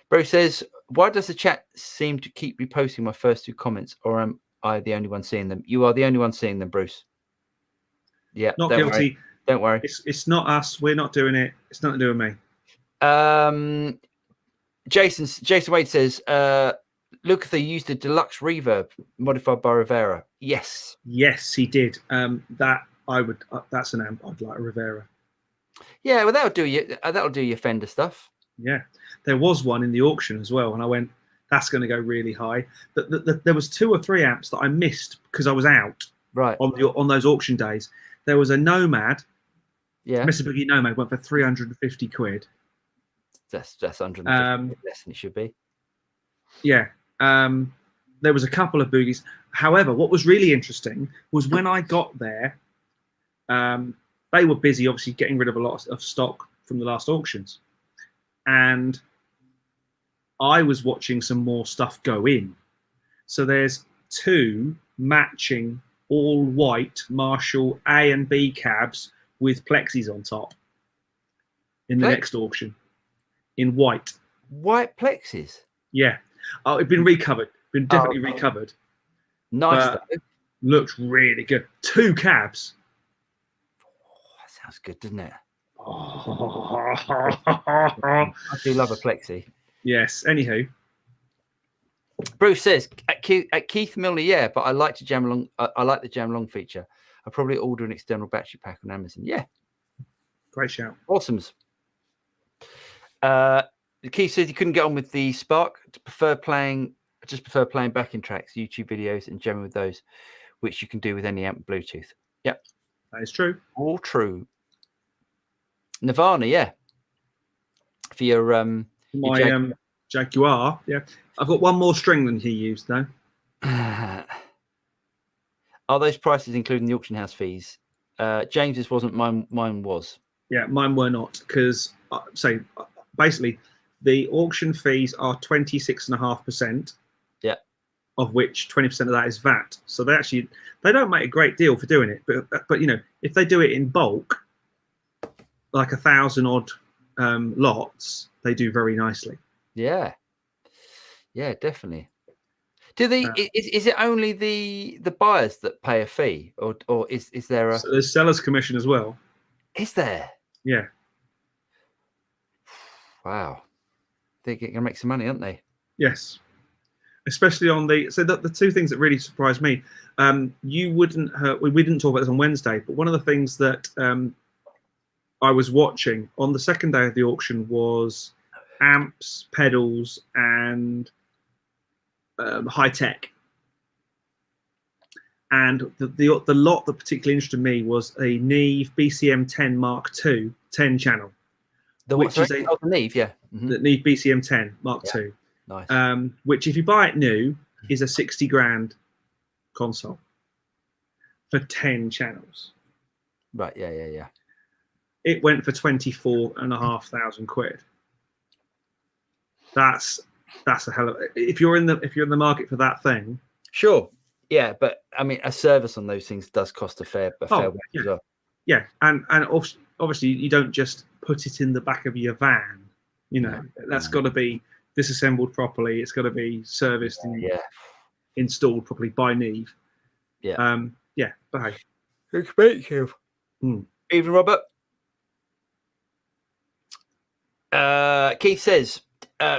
Speaker 2: Bruce says, why does the chat seem to keep reposting my first two comments, or am I the only one seeing them? You are the only one seeing them, Bruce. Yeah,
Speaker 1: not guilty.
Speaker 2: Don't worry.
Speaker 1: It's not us. We're not doing it. It's nothing to do with
Speaker 2: me. Jason Wade says, Lukather used a deluxe reverb modified by Rivera. Yes,
Speaker 1: he did. That's an amp I'd like, a Rivera.
Speaker 2: Yeah, well, that'll do your Fender stuff.
Speaker 1: Yeah, there was one in the auction as well, and I went, that's going to go really high. But there was 2 or 3 amps that I missed because I was out.
Speaker 2: Right.
Speaker 1: On those auction days, there was a Nomad.
Speaker 2: Yeah.
Speaker 1: Mr. Boogie Nomad went for 350 quid.
Speaker 2: That's 150 less than it should be.
Speaker 1: Yeah. There was a couple of Boogies. However, what was really interesting was when I got there, they were busy, obviously, getting rid of a lot of stock from the last auctions. And I was watching some more stuff go in. So there's 2 matching all white Marshall A and B cabs with plexis on top in the next auction in white.
Speaker 2: White plexis?
Speaker 1: Yeah. Oh, it'd been recovered. Been definitely recovered.
Speaker 2: Nice.
Speaker 1: Looked really good. 2 cabs.
Speaker 2: That sounds good, doesn't it?
Speaker 1: I
Speaker 2: do love a plexi.
Speaker 1: Yes. Anywho,
Speaker 2: Bruce says at Keith Milner, yeah, but I like to jam along. I like the jam along feature. I'll probably order an external battery pack on Amazon. Yeah,
Speaker 1: great shout.
Speaker 2: Awesomes. Keith says he couldn't get on with the Spark. Just prefer playing backing tracks, YouTube videos, and jamming with those, which you can do with any amp Bluetooth. Yep,
Speaker 1: that is true.
Speaker 2: All true. Nirvana, yeah. For your
Speaker 1: my Jaguar, yeah. I've got one more string than he used though.
Speaker 2: Are those prices including the auction house fees? James's wasn't. Mine was.
Speaker 1: Yeah, mine were not, because basically the auction fees are 26.5%.
Speaker 2: Yeah. Of
Speaker 1: which 20% of that is VAT. So they don't make a great deal for doing it, but you know, if they do it in bulk, like 1,000 odd lots, they do very nicely.
Speaker 2: Yeah, definitely. Do they? Is it only the buyers that pay a fee, or is there a?
Speaker 1: So there's seller's commission as well.
Speaker 2: Is there?
Speaker 1: Yeah.
Speaker 2: Wow, they're going to make some money, aren't they?
Speaker 1: Yes. Especially on the two things that really surprised me. You wouldn't. We didn't talk about this on Wednesday, but one of the things that I was watching on the second day of the auction was amps, pedals, and high tech. And the lot that particularly interested me was a Neve BCM 10 Mark II 10 channel.
Speaker 2: The Neve, yeah.
Speaker 1: The Neve BCM 10 Mark II.
Speaker 2: Nice.
Speaker 1: Which, if you buy it new, is a 60 grand console for 10 channels.
Speaker 2: Right. Yeah.
Speaker 1: It went for 24,500 quid. That's a hell of. If you're in the market for that thing,
Speaker 2: sure. Yeah, but I mean, a service on those things does cost a fair wage as well.
Speaker 1: Yeah, and obviously you don't just put it in the back of your van. You know, that's got to be disassembled properly. It's got to be serviced and installed properly by Neve.
Speaker 2: Yeah.
Speaker 1: But hey,
Speaker 2: expensive. Even Robert. Keith says,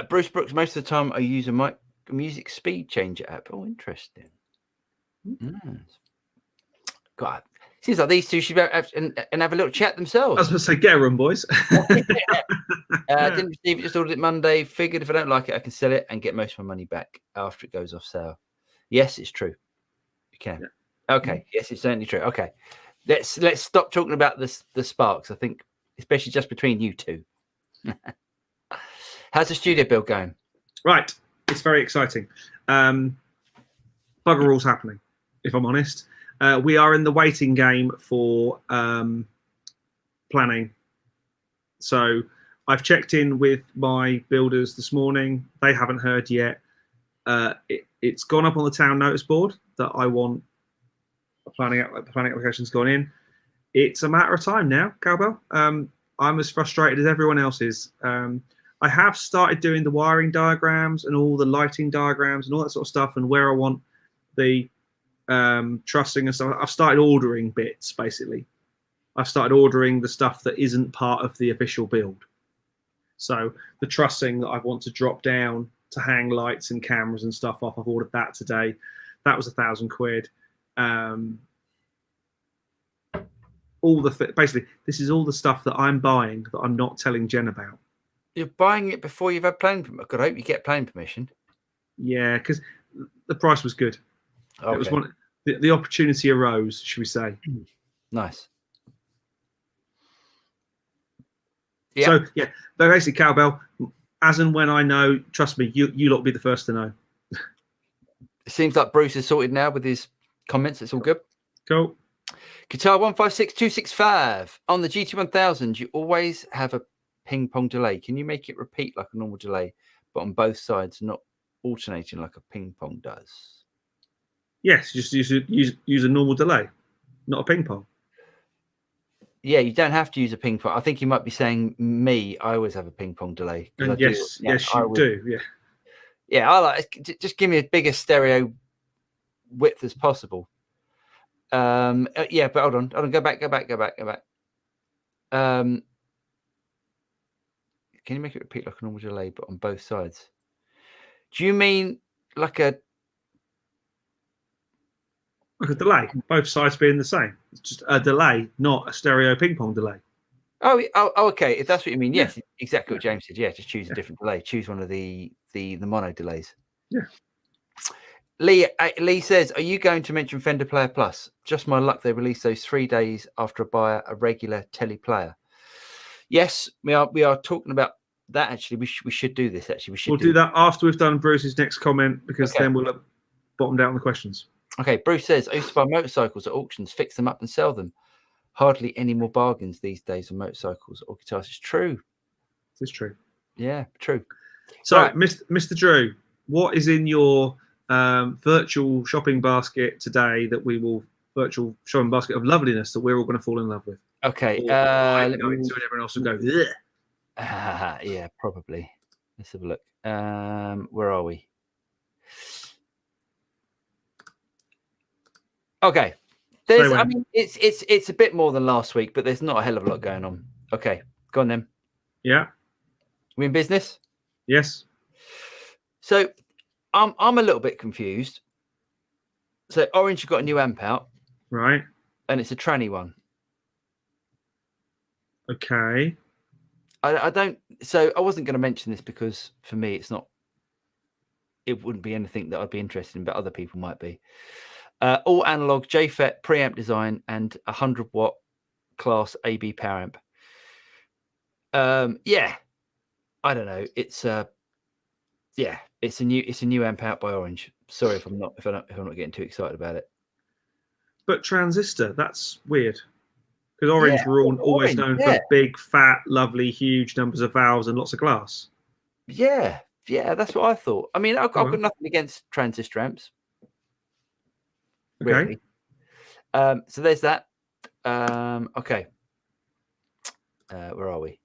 Speaker 2: Bruce Brooks, most of the time I use a music speed changer app. Oh, interesting. God, seems like these two should have a little chat themselves.
Speaker 1: I was going to say, get a room, boys.
Speaker 2: Didn't receive it, just ordered it Monday. Figured if I don't like it, I can sell it and get most of my money back after it goes off sale. Yes, it's true. You can. Yeah. Okay. Yes, it's certainly true. Okay. Let's stop talking about the sparks. I think, especially just between you two. How's the studio build going?
Speaker 1: Right. It's very exciting. Bugger all's happening, if I'm honest. We are in the waiting game for planning. So I've checked in with my builders this morning. They haven't heard yet. It's gone up on the town notice board that I want planning applications gone in. It's a matter of time now, Cowbell. I'm as frustrated as everyone else is. I have started doing the wiring diagrams and all the lighting diagrams and all that sort of stuff, and where I want the trussing and stuff. I've started ordering bits, basically. I've started ordering the stuff that isn't part of the official build. So the trussing that I want to drop down to hang lights and cameras and stuff off, I've ordered that today. That was £1,000. Basically, this is all the stuff that I'm buying that I'm not telling Jen about.
Speaker 2: You're buying it before you've had planning permission. I hope you get planning permission.
Speaker 1: Yeah, because the price was good.
Speaker 2: Okay.
Speaker 1: It was one. The opportunity arose, should we say?
Speaker 2: Nice. Yeah.
Speaker 1: So yeah, but basically, Cowbell, as and when I know, trust me, you lot will be the first to know.
Speaker 2: It seems like Bruce is sorted now with his comments. It's all good.
Speaker 1: Cool.
Speaker 2: Guitar 156265 on the GT1000. You always have a ping pong delay. Can you make it repeat like a normal delay, but on both sides, not alternating like a ping pong does?
Speaker 1: Yes, just use a normal delay, not a ping pong.
Speaker 2: Yeah, you don't have to use a ping pong. I think you might be saying me. I always have a ping pong delay.
Speaker 1: And yes, you do. Yeah.
Speaker 2: Yeah, I like. Just give me a bigger stereo width as possible. Yeah, but hold on. Go back. Can you make it repeat like a normal delay, but on both sides? Do you mean like a
Speaker 1: delay? Both sides being the same. It's just a delay, not a stereo ping pong delay.
Speaker 2: Oh, okay. If that's what you mean, yes, exactly what James said. Yeah, just choose a different delay. Choose one of the mono delays.
Speaker 1: Yeah.
Speaker 2: Lee says, are you going to mention Fender Player Plus? Just my luck, they released those 3 days after I buy a regular telly player. Yes, we are talking about that. Actually, we should do this. Actually, we'll
Speaker 1: do that after we've done Bruce's next comment, because then we'll have bottomed out on the questions.
Speaker 2: Okay, Bruce says, I used to buy motorcycles at auctions, fix them up and sell them. Hardly any more bargains these days on motorcycles or guitars. It's true.
Speaker 1: It's true.
Speaker 2: Yeah, true.
Speaker 1: So, right. Mr. Drew, what is in your virtual shopping basket today virtual shopping basket of loveliness that we're all going to fall in love with?
Speaker 2: Okay.
Speaker 1: Let me go into it, everyone else will go,
Speaker 2: yeah, probably. Let's have a look. Where are we? Okay.
Speaker 1: Say
Speaker 2: I
Speaker 1: when.
Speaker 2: mean, it's a bit more than last week, but there's not a hell of a lot going on. Okay, go on then.
Speaker 1: Yeah.
Speaker 2: We in business?
Speaker 1: Yes.
Speaker 2: So I'm a little bit confused. So Orange have got a new amp out,
Speaker 1: Right.
Speaker 2: and it's a tranny one.
Speaker 1: Okay.
Speaker 2: I don't. So I wasn't going to mention this because for me, it's not. It wouldn't be anything that I'd be interested in, but other people might be. All analog JFET preamp design and 100-watt class AB power amp. Yeah, I don't know. It's it's a new amp out by Orange. Sorry if I'm not getting too excited about it.
Speaker 1: But transistor, that's weird. Because Orange
Speaker 2: Yeah,
Speaker 1: were always
Speaker 2: Orange,
Speaker 1: known
Speaker 2: yeah.
Speaker 1: for big, fat, lovely, huge numbers of valves and lots of glass.
Speaker 2: Yeah, that's what I thought. I mean, I've got nothing against transistor amps.
Speaker 1: Okay.
Speaker 2: Really. So there's that. Okay. Where are we?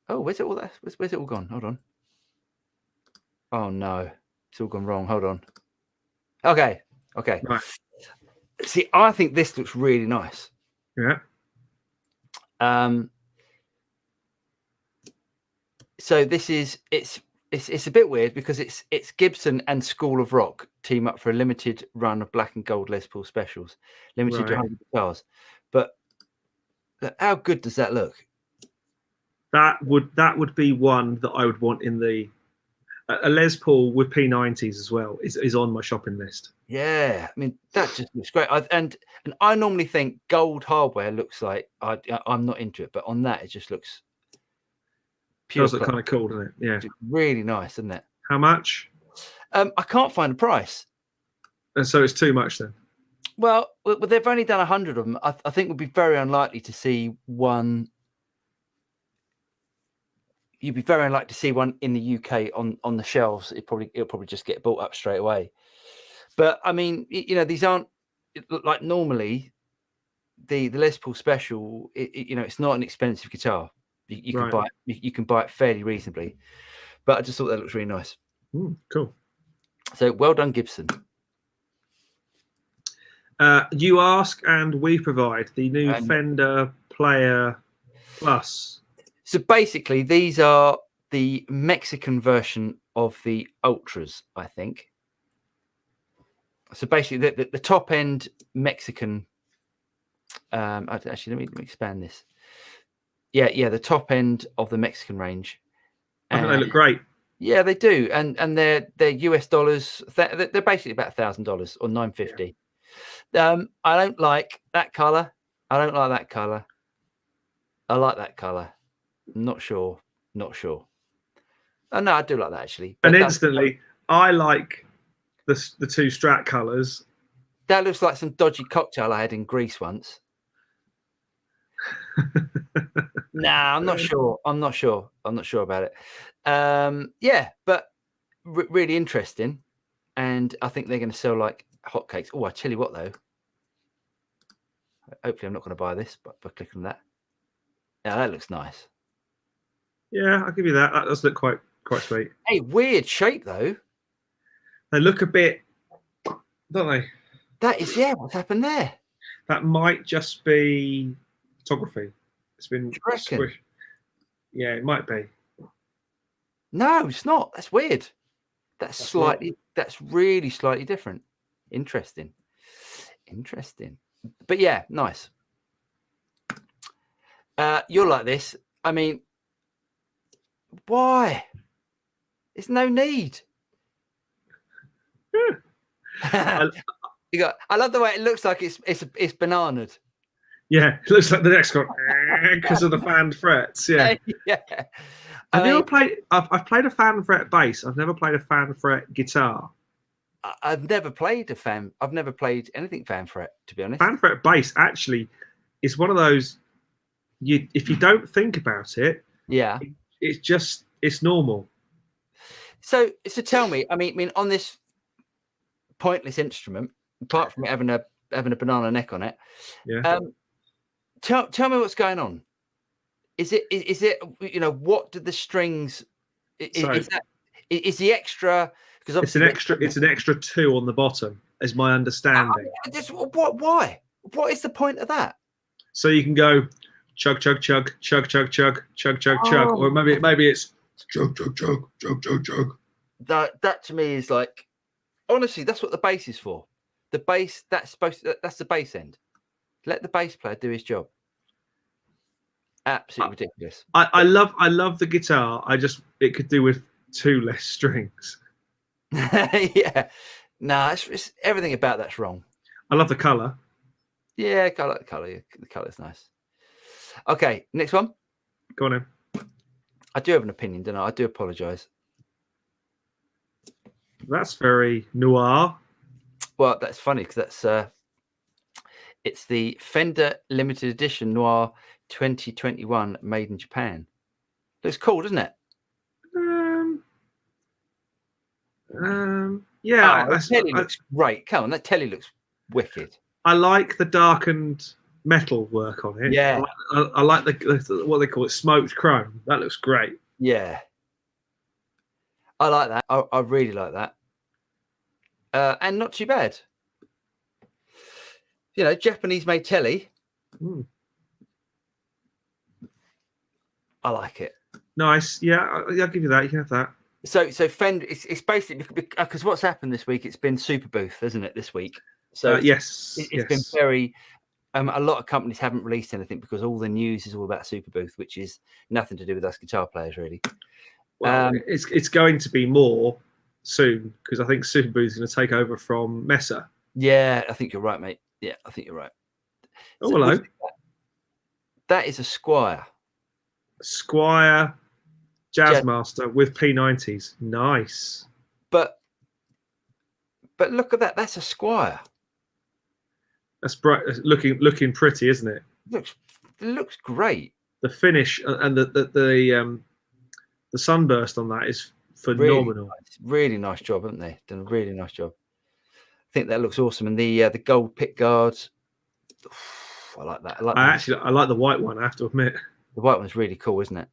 Speaker 2: Oh, where's it all that? Where's it all gone? Hold on. Oh no, it's all gone wrong. Hold on. Okay.
Speaker 1: Right.
Speaker 2: See, I think this looks really nice.
Speaker 1: Yeah.
Speaker 2: So this is it's a bit weird because it's Gibson and School of Rock team up for a limited run of black and gold Les Paul specials, limited to 100 guitars. But how good does that look?
Speaker 1: That would be one that I would want in the a Les Paul with P90s as well is on my shopping list.
Speaker 2: Yeah, I mean that just looks great. And I normally think gold hardware looks like I'm not into it, but on that it just looks pure.
Speaker 1: Does look kind of cool, doesn't it? Yeah,
Speaker 2: it's really nice, isn't it?
Speaker 1: How much?
Speaker 2: I can't find a price.
Speaker 1: And so it's too much then.
Speaker 2: Well, they've only done 100 of them. I think it would be very unlikely to see one. You'd be very unlikely to see one in the UK on the shelves. It'll probably just get bought up straight away. But I mean, these aren't like normally the Les Paul Special. It's not an expensive guitar. You can buy it. You can buy it fairly reasonably. But I just thought that looks really nice.
Speaker 1: Cool.
Speaker 2: So well done, Gibson.
Speaker 1: You ask and we provide the new Fender Player Plus.
Speaker 2: So basically, these are the Mexican version of the Ultras, I think. So basically, the top end Mexican. Actually, let me expand this. Yeah, the top end of the Mexican range.
Speaker 1: I think they look great.
Speaker 2: Yeah, they do, and they're US dollars. They're basically about $1,000 or $950. I don't like that color. I don't like that color. I like that color. Not sure. Oh no, I do like that actually.
Speaker 1: And instantly, I like the two Strat colors.
Speaker 2: That looks like some dodgy cocktail I had in Greece once. Nah, I'm not sure. I'm not sure about it. Yeah, but really interesting, and I think they're going to sell like hotcakes. Oh, I tell you what though. Hopefully, I'm not going to buy this, but by clicking on that. Yeah, that looks nice.
Speaker 1: Yeah, I'll give you that. That does look quite sweet.
Speaker 2: Hey, weird shape though.
Speaker 1: They look a bit, don't they?
Speaker 2: That is, what's happened there?
Speaker 1: That might just be photography. It's been squished. Yeah, it might be.
Speaker 2: No, it's not. That's weird. That's really slightly different. Interesting. But yeah, nice. You'll like this. I mean, why? There's no need. I love the way it looks like it's bananaed.
Speaker 1: Yeah, it looks like the next one because of the fan frets. Yeah.
Speaker 2: Yeah.
Speaker 1: Have you ever played? I've played a fan fret bass. I've never played a fan fret guitar.
Speaker 2: I've never played anything fan fret, to be honest.
Speaker 1: Fan fret bass actually is one of those. If you don't think about it,
Speaker 2: yeah,
Speaker 1: it's normal. So
Speaker 2: tell me, I mean, on this pointless instrument, apart from it having a banana neck on it,
Speaker 1: yeah.
Speaker 2: Tell me what's going on. Is it what do the strings? Is the extra? Because
Speaker 1: it's an extra 2 on the bottom. is my understanding.
Speaker 2: Why? What is the point of that?
Speaker 1: So you can go chug chug chug chug chug chug chug chug chug, or maybe it's chug chug chug chug chug chug.
Speaker 2: That to me is like, honestly, that's what the bass is for. The bass, that's the bass end. Let the bass player do his job. Absolutely ridiculous.
Speaker 1: I love the guitar. It could do with 2 less strings.
Speaker 2: Yeah, no, it's everything about that's wrong.
Speaker 1: I love the color.
Speaker 2: Yeah, I like the color. The color's nice. Okay, next one.
Speaker 1: Go on in.
Speaker 2: I do have an opinion, don't I? I do apologize.
Speaker 1: That's very noir.
Speaker 2: Well, that's funny because it's the Fender limited edition Noir 2021 made in Japan. Looks cool, doesn't it?
Speaker 1: Yeah,
Speaker 2: that telly looks great. Come on, that telly looks wicked.
Speaker 1: I like the darkened metal work on it.
Speaker 2: Yeah,
Speaker 1: I like the what they call it, smoked chrome. That looks great.
Speaker 2: Yeah, I like that. I really like that. And not too bad. You know, Japanese made telly. I like it.
Speaker 1: Nice. Yeah, I'll give you that. You can have that.
Speaker 2: So Fender, it's basically because what's happened this week, it's been Super Booth, isn't it, this week? So
Speaker 1: yes,
Speaker 2: it's been very, a lot of companies haven't released anything because all the news is all about Super Booth, which is nothing to do with us guitar players, really.
Speaker 1: Well, it's going to be more soon because I think Super Booth is going to take over from Mesa.
Speaker 2: Yeah, I think you're right, mate. Yeah, I think you're right.
Speaker 1: Oh, hello.
Speaker 2: That is a Squire
Speaker 1: Jazzmaster with P90s. Nice.
Speaker 2: But look at that. That's a Squire.
Speaker 1: That's bright, looking pretty, isn't it?
Speaker 2: It looks great.
Speaker 1: The finish and the sunburst on that is phenomenal.
Speaker 2: Really nice job, haven't they? Done a really nice job. I think that looks awesome. And the gold pick guards, I like that.
Speaker 1: I like the white one. I have to admit,
Speaker 2: the white one's really cool, isn't it?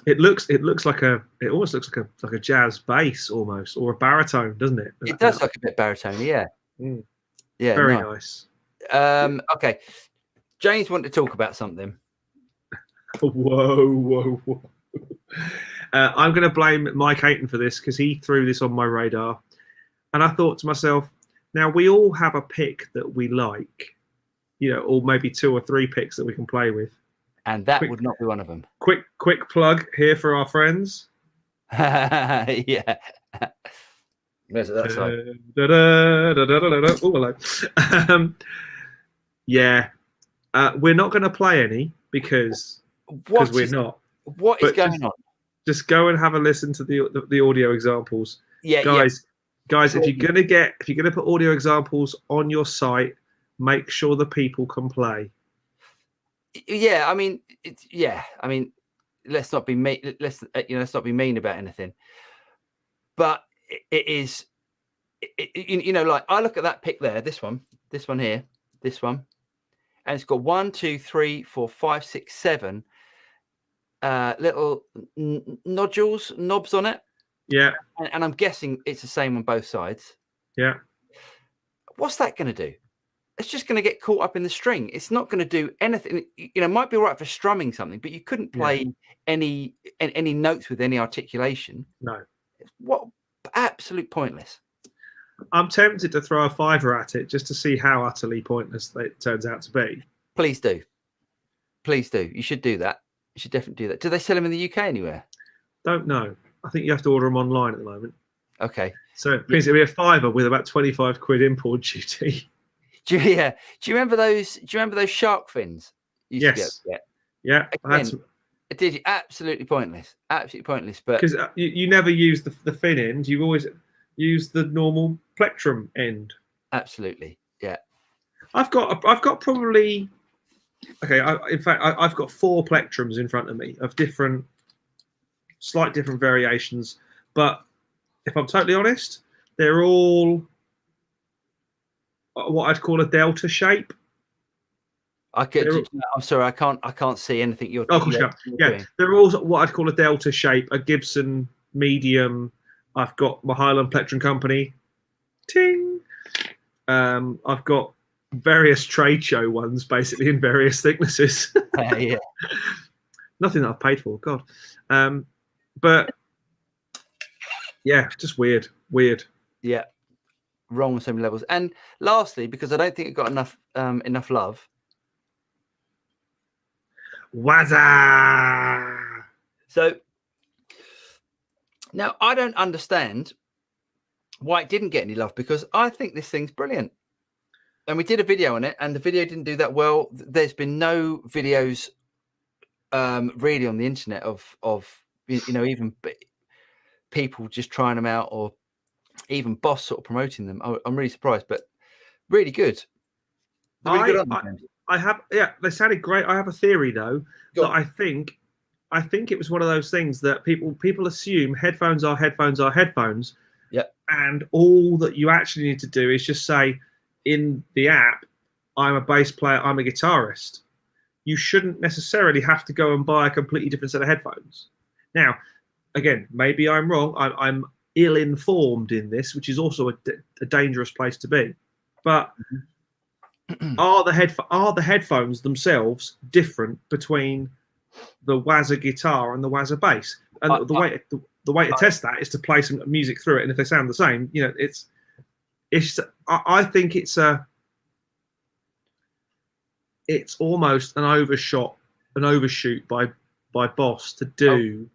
Speaker 1: It almost looks like a jazz bass almost, or a baritone, doesn't it?
Speaker 2: It does look a bit baritone, yeah. Yeah,
Speaker 1: very nice.
Speaker 2: Okay, James wanted to talk about something.
Speaker 1: Whoa. I'm going to blame Mike Ayton for this because he threw this on my radar, and I thought to myself, now we all have a pick that we like, you know, or maybe 2 or 3 picks that we can play with.
Speaker 2: And that would not be one of them.
Speaker 1: Quick plug here for our friends.
Speaker 2: Yeah. Where's that side?
Speaker 1: Yeah. We're not going to play any because we're not.
Speaker 2: What is going on?
Speaker 1: Just go and have a listen to the audio examples.
Speaker 2: Yeah,
Speaker 1: guys, if you're gonna put audio examples on your site, make sure the people can play.
Speaker 2: Yeah, I mean, let's not be mean. Let's not be mean about anything. But it is, you know, like I look at that pick there, this one here, this one, and it's got 1, 2, 3, 4, 5, 6, 7 little knobs on it.
Speaker 1: Yeah,
Speaker 2: and I'm guessing it's the same on both sides.
Speaker 1: Yeah.
Speaker 2: What's that going to do? It's just going to get caught up in the string. It's not going to do anything. You know, it might be all right for strumming something, but you couldn't play any notes with any articulation.
Speaker 1: No.
Speaker 2: What absolute pointless.
Speaker 1: I'm tempted to throw a $5 at it just to see how utterly pointless it turns out to be.
Speaker 2: Please do. Please do. You should do that. You should definitely do that. Do they sell them in the UK anywhere?
Speaker 1: Don't know. I think you have to order them online at the moment.
Speaker 2: Okay.
Speaker 1: So it means it'll be a $5 with about 25 quid import duty.
Speaker 2: Do you remember those? Do you remember those shark fins?
Speaker 1: Yes. Yeah.
Speaker 2: Again, did absolutely pointless. Absolutely pointless. But
Speaker 1: because you never use the fin end, you always use the normal plectrum end.
Speaker 2: Absolutely. Yeah.
Speaker 1: I've got probably. Okay. In fact, I've got 4 plectrums in front of me of slight different variations, but if I'm totally honest, they're all what I'd call a delta shape.
Speaker 2: I'm sorry, I can't see anything you're.
Speaker 1: Oh, yeah, they're all what I'd call a delta shape, a Gibson medium. I've got my Highland Plectrum Company, ting, I've got various trade show ones, basically in various thicknesses.
Speaker 2: Yeah.
Speaker 1: Nothing that I've paid for, God. But yeah, just weird.
Speaker 2: Yeah. Wrong on so many levels. And lastly, because I don't think it got enough love.
Speaker 1: Wazza!
Speaker 2: So now I don't understand why it didn't get any love, because I think this thing's brilliant. And we did a video on it, and the video didn't do that well. There's been no videos really on the internet of even people just trying them out, or even Boss sort of promoting them. I'm really surprised, but really good. Really good on them.
Speaker 1: I have, yeah, they sounded great. I have a theory though that I think it was one of those things that people assume headphones are headphones.
Speaker 2: Yeah.
Speaker 1: And all that you actually need to do is just say in the app, I'm a bass player, I'm a guitarist. You shouldn't necessarily have to go and buy a completely different set of headphones. Now, again, maybe I'm wrong. I'm ill-informed in this, which is also a dangerous place to be. But are the headphones themselves different between the Wazza guitar and the Wazza bass? And the way to test that is to play some music through it, and if they sound the same, I think it's almost an overshoot by Boss to do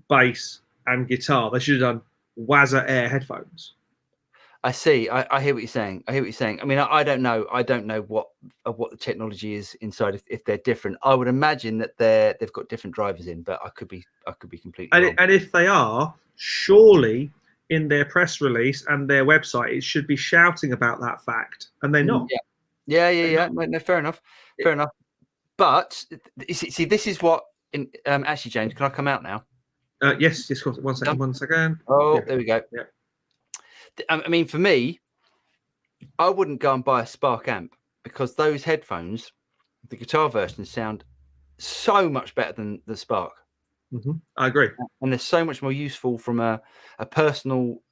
Speaker 1: bass and guitar. They should have done Wazza Air headphones.
Speaker 2: I see. I hear what you're saying. I mean, I don't know. I don't know what the technology is inside. If they're different, I would imagine that they've got different drivers in, but I could be completely wrong.
Speaker 1: And if they are, surely in their press release and their website, it should be shouting about that fact, and they're not.
Speaker 2: Yeah. No, fair enough. Fair enough. But see, this is what. Actually, James, can I come out now?
Speaker 1: Yes. Of course. One second.
Speaker 2: Oh,
Speaker 1: yeah.
Speaker 2: There we go.
Speaker 1: Yeah.
Speaker 2: I mean, for me, I wouldn't go and buy a Spark amp, because those headphones, the guitar versions, sound so much better than the Spark.
Speaker 1: I agree.
Speaker 2: And they're so much more useful from a personal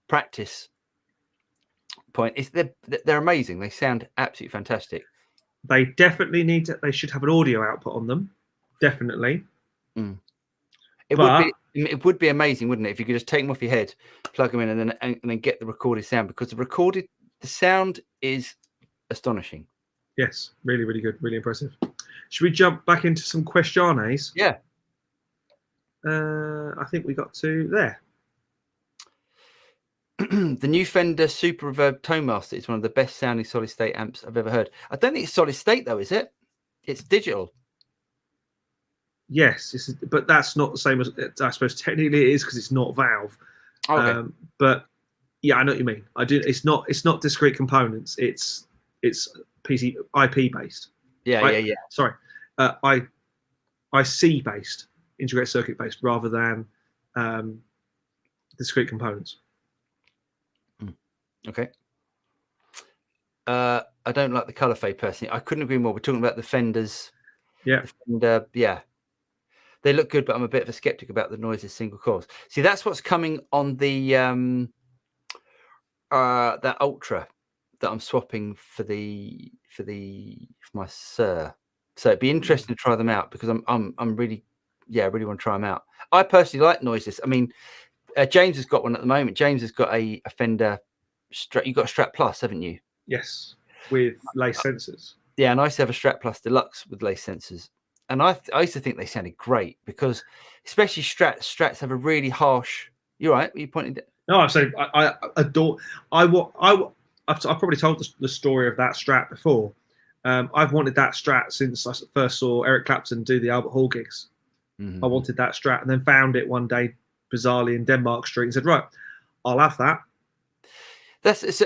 Speaker 2: practice point. They're amazing. They sound absolutely fantastic.
Speaker 1: They definitely they should have an audio output on them. Definitely.
Speaker 2: It would be amazing, wouldn't it, if you could just take them off your head, plug them in, and then get the recorded sound, because the sound is astonishing.
Speaker 1: Yes, really, really good, really impressive. Should we jump back into some questiones?
Speaker 2: Yeah.
Speaker 1: I think we got to there.
Speaker 2: The new Fender Super Reverb Tonemaster is one of the best sounding solid state amps I've ever heard. I don't think it's solid state though, is it? It's digital.
Speaker 1: Yes, but that's not the same as, I suppose technically it is, because it's not valve.
Speaker 2: Okay.
Speaker 1: But yeah, I know what you mean. I do. It's not discrete components. It's PC IP based.
Speaker 2: Yeah.
Speaker 1: Sorry, IC based, integrated circuit based, rather than discrete components.
Speaker 2: Okay. I don't like the color fade personally. I couldn't agree more. We're talking about the Fenders.
Speaker 1: Yeah.
Speaker 2: Yeah. They look good, but I'm a bit of a skeptic about the noise of single coils. See, that's what's coming on the that Ultra that I'm swapping for my Sir. So it'd be interesting to try them out, because I'm really want to try them out. I personally like noises. I mean, James has got one at the moment. James has got a Fender Strat. You've got a Strat Plus, haven't you?
Speaker 1: Yes, with lace sensors.
Speaker 2: Yeah, and I used to have a Strat Plus Deluxe with lace sensors. And I used to think they sounded great, because especially Strats have a really harsh. You're right. You pointed.
Speaker 1: No, I'm saying I adore. I've probably told the story of that Strat before. I've wanted that Strat since I first saw Eric Clapton do the Albert Hall gigs. I wanted that Strat, and then found it one day bizarrely in Denmark Street and said, "Right, I'll have that."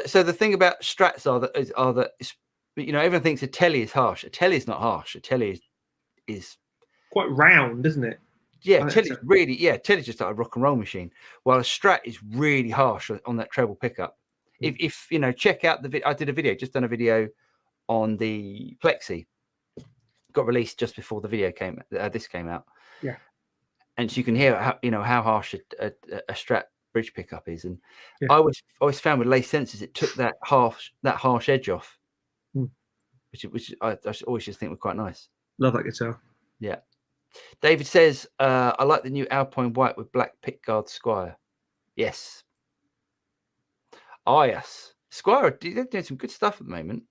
Speaker 2: So the thing about Strats are that everyone thinks a Telly is harsh. A Telly is not harsh. A Telly is
Speaker 1: quite round, isn't it?
Speaker 2: Yeah, Telly's really, Telly's just like a rock and roll machine, while a Strat is really harsh on that treble pickup. If check out the video. I did a video, just done a video on the Plexi. Got released just before the video this came out.
Speaker 1: Yeah,
Speaker 2: and so you can hear how harsh a Strat bridge pickup is, and
Speaker 1: Yeah.
Speaker 2: I always found with lace sensors it took that harsh edge off, which I always just think were quite nice.
Speaker 1: Love that guitar.
Speaker 2: Yeah. David says, I like the new Alpine white with black pickguard Squire. Yes. Oh, yes. Squire, they're doing some good stuff at the moment.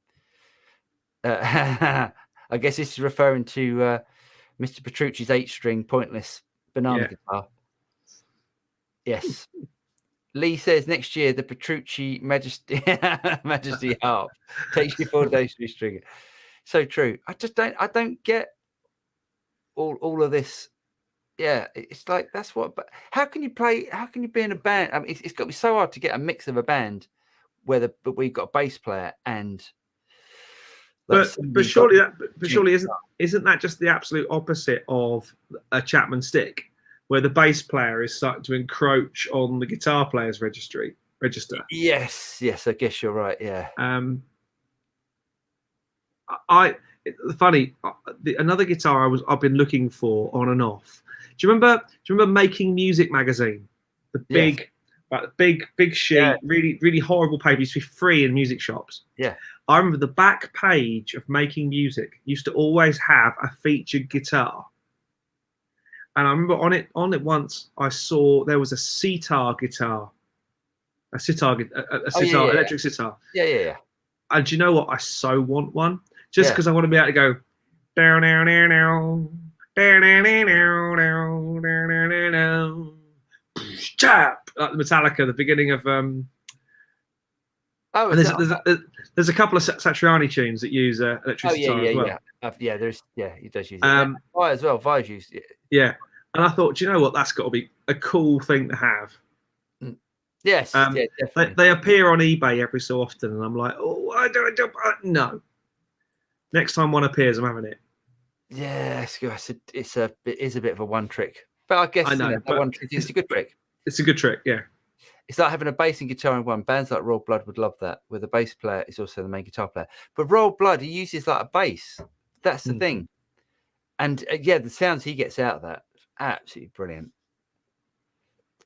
Speaker 2: I guess this is referring to Mr. Petrucci's 8-string pointless banana guitar. Yes. Lee says next year the Petrucci Majesty harp takes you 4 days to restring it. So true. I don't get all of this. Yeah, it's like that's what. But how can you be in a band? I mean, it's got to be so hard to get a mix of a band but we've got a bass player and.
Speaker 1: But surely isn't that just the absolute opposite of a Chapman stick, where the bass player is starting to encroach on the guitar player's register?
Speaker 2: Yes, I guess you're right. Yeah.
Speaker 1: Another guitar I've been looking for on and off. Do you remember Making Music magazine? The big sheet, really, really horrible paper, used to be free in music shops.
Speaker 2: Yeah.
Speaker 1: I remember the back page of Making Music used to always have a featured guitar. And I remember on it once I saw there was a sitar guitar. Electric sitar.
Speaker 2: Yeah.
Speaker 1: And do you know what? I so want one. Just because I want to be able to go down, down, down, down, down, down, down, down, down, down, down, chap, like the Metallica, the beginning of there's a couple of Satriani tunes that use electric guitar as well.
Speaker 2: He does use it. Vi as well. Vi's used it.
Speaker 1: Yeah, and I thought, do you know what? That's got to be a cool thing to have.
Speaker 2: Yes, definitely.
Speaker 1: They appear on eBay every so often, and I'm like, oh, no. Next time one appears, I'm having it.
Speaker 2: Yeah, it is a bit of a one trick, but I guess it's a good trick.
Speaker 1: It's a good trick, yeah.
Speaker 2: It's like having a bass and guitar in one. Bands like Royal Blood would love that, where the bass player is also the main guitar player. But Royal Blood, he uses like a bass. That's the thing. And the sounds he gets out of that, absolutely brilliant.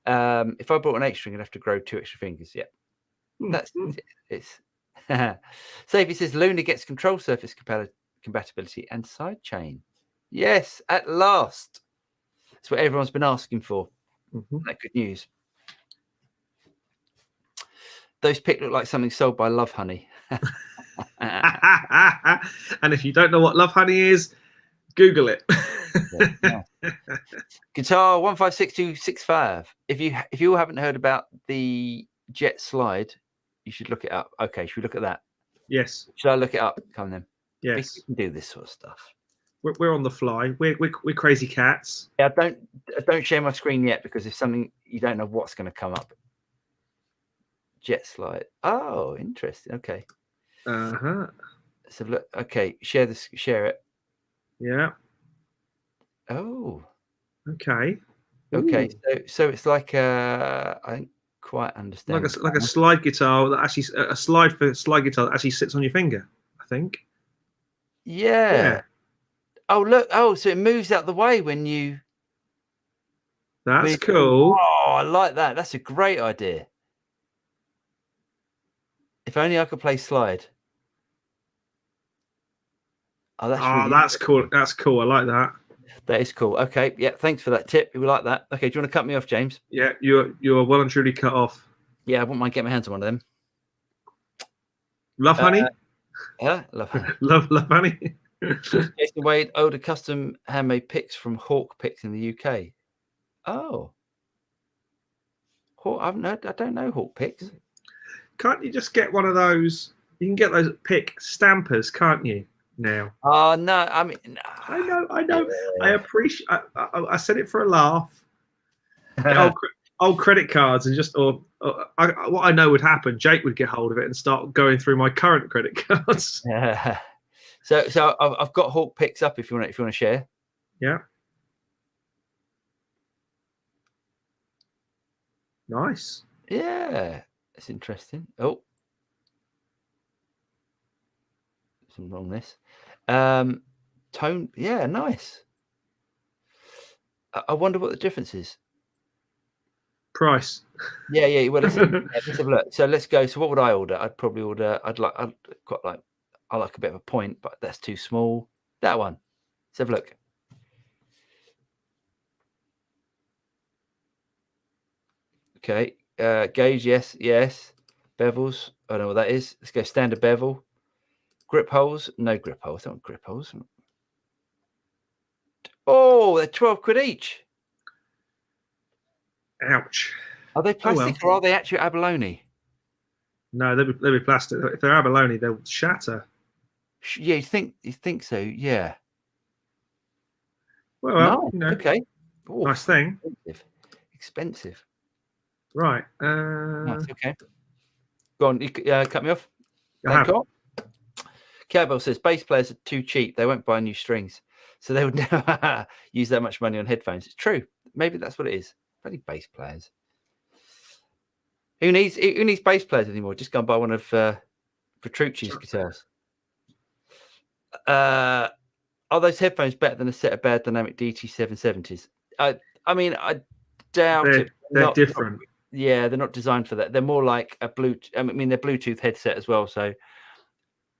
Speaker 2: If I bought an 8-string, I'd have to grow 2 extra fingers. Yeah, that's it's. Sophie says Luna gets control surface compatibility and sidechain. Yes, at last. That's what everyone's been asking for. That good news. Those picks look like something sold by Love Honey.
Speaker 1: And if you don't know what Love Honey is, Google it.
Speaker 2: Guitar 156265. If you haven't heard about the Jet Slide, you should look it up. Okay, should we look at that?
Speaker 1: Yes.
Speaker 2: Should I look it up? Come then.
Speaker 1: Yes.
Speaker 2: We can do this sort of stuff.
Speaker 1: We're on the fly. We're crazy cats.
Speaker 2: Yeah, don't share my screen yet, because if something you don't know what's going to come up. Jet Slide. Oh, interesting. Okay. Let's have a look. Okay, share it.
Speaker 1: Yeah.
Speaker 2: Oh.
Speaker 1: Okay.
Speaker 2: Okay. So it's like I don't quite understand.
Speaker 1: Like a slide guitar that actually a slide guitar that actually sits on your finger, I think.
Speaker 2: Yeah. Oh look. Oh, so it moves out the way when you.
Speaker 1: That's cool.
Speaker 2: Oh, I like that. That's a great idea. If only I could play slide. Oh, that's
Speaker 1: cool. That's cool. I like that.
Speaker 2: That is cool. Okay. Yeah. Thanks for that tip. We like that. Okay. Do you want to cut me off, James?
Speaker 1: Yeah. You're well and truly cut off.
Speaker 2: Yeah. I wouldn't mind getting my hands on one of them.
Speaker 1: Love Honey?
Speaker 2: Yeah. Love Honey.
Speaker 1: love Honey.
Speaker 2: Jason Wade, older custom handmade picks from Hawk Picks in the UK. Oh. I don't know Hawk Picks.
Speaker 1: Can't you just get one of those? You can get those pick stampers, can't you? Now.
Speaker 2: Oh no! I mean, no.
Speaker 1: I know. Yeah. I appreciate. I said it for a laugh. old credit cards and just what I know would happen. Jake would get hold of it and start going through my current credit cards.
Speaker 2: Yeah. So I've got Hawk Picks up if you want to share.
Speaker 1: Yeah. Nice.
Speaker 2: Yeah, it's interesting. Oh. Something wrong with this. Tone, yeah, nice. I wonder what the difference is.
Speaker 1: price.
Speaker 2: Yeah. Well, let's have a look. So let's go. So what would I order? I'd probably order. I like a bit of a point, but that's too small. That one. Let's have a look. Okay. Gauge, yes. Bevels. I don't know what that is. Let's go standard bevel. Grip holes. No grip holes. I don't want grip holes. Oh, they're 12 quid each.
Speaker 1: Ouch.
Speaker 2: Are they plastic or are they actually abalone?
Speaker 1: No, they'll be plastic. If they're abalone, they'll shatter.
Speaker 2: Yeah, you think so? Yeah.
Speaker 1: Well,
Speaker 2: no. Okay. Ooh,
Speaker 1: nice thing.
Speaker 2: Expensive.
Speaker 1: Right.
Speaker 2: Nice. Okay. Go on. You cut me off.
Speaker 1: Thank
Speaker 2: God. Cowbell says bass players are too cheap. They won't buy new strings, so they would never use that much money on headphones. It's true. Maybe that's what it is. Bloody bass players. Who needs bass players anymore? Just go and buy one of Petrucci's guitars. Are those headphones better than a set of bad dynamic DT770s? I mean, I doubt it.
Speaker 1: They're different.
Speaker 2: Yeah, they're not designed for that. They're more like a Bluetooth. I mean, they're Bluetooth headset as well. So,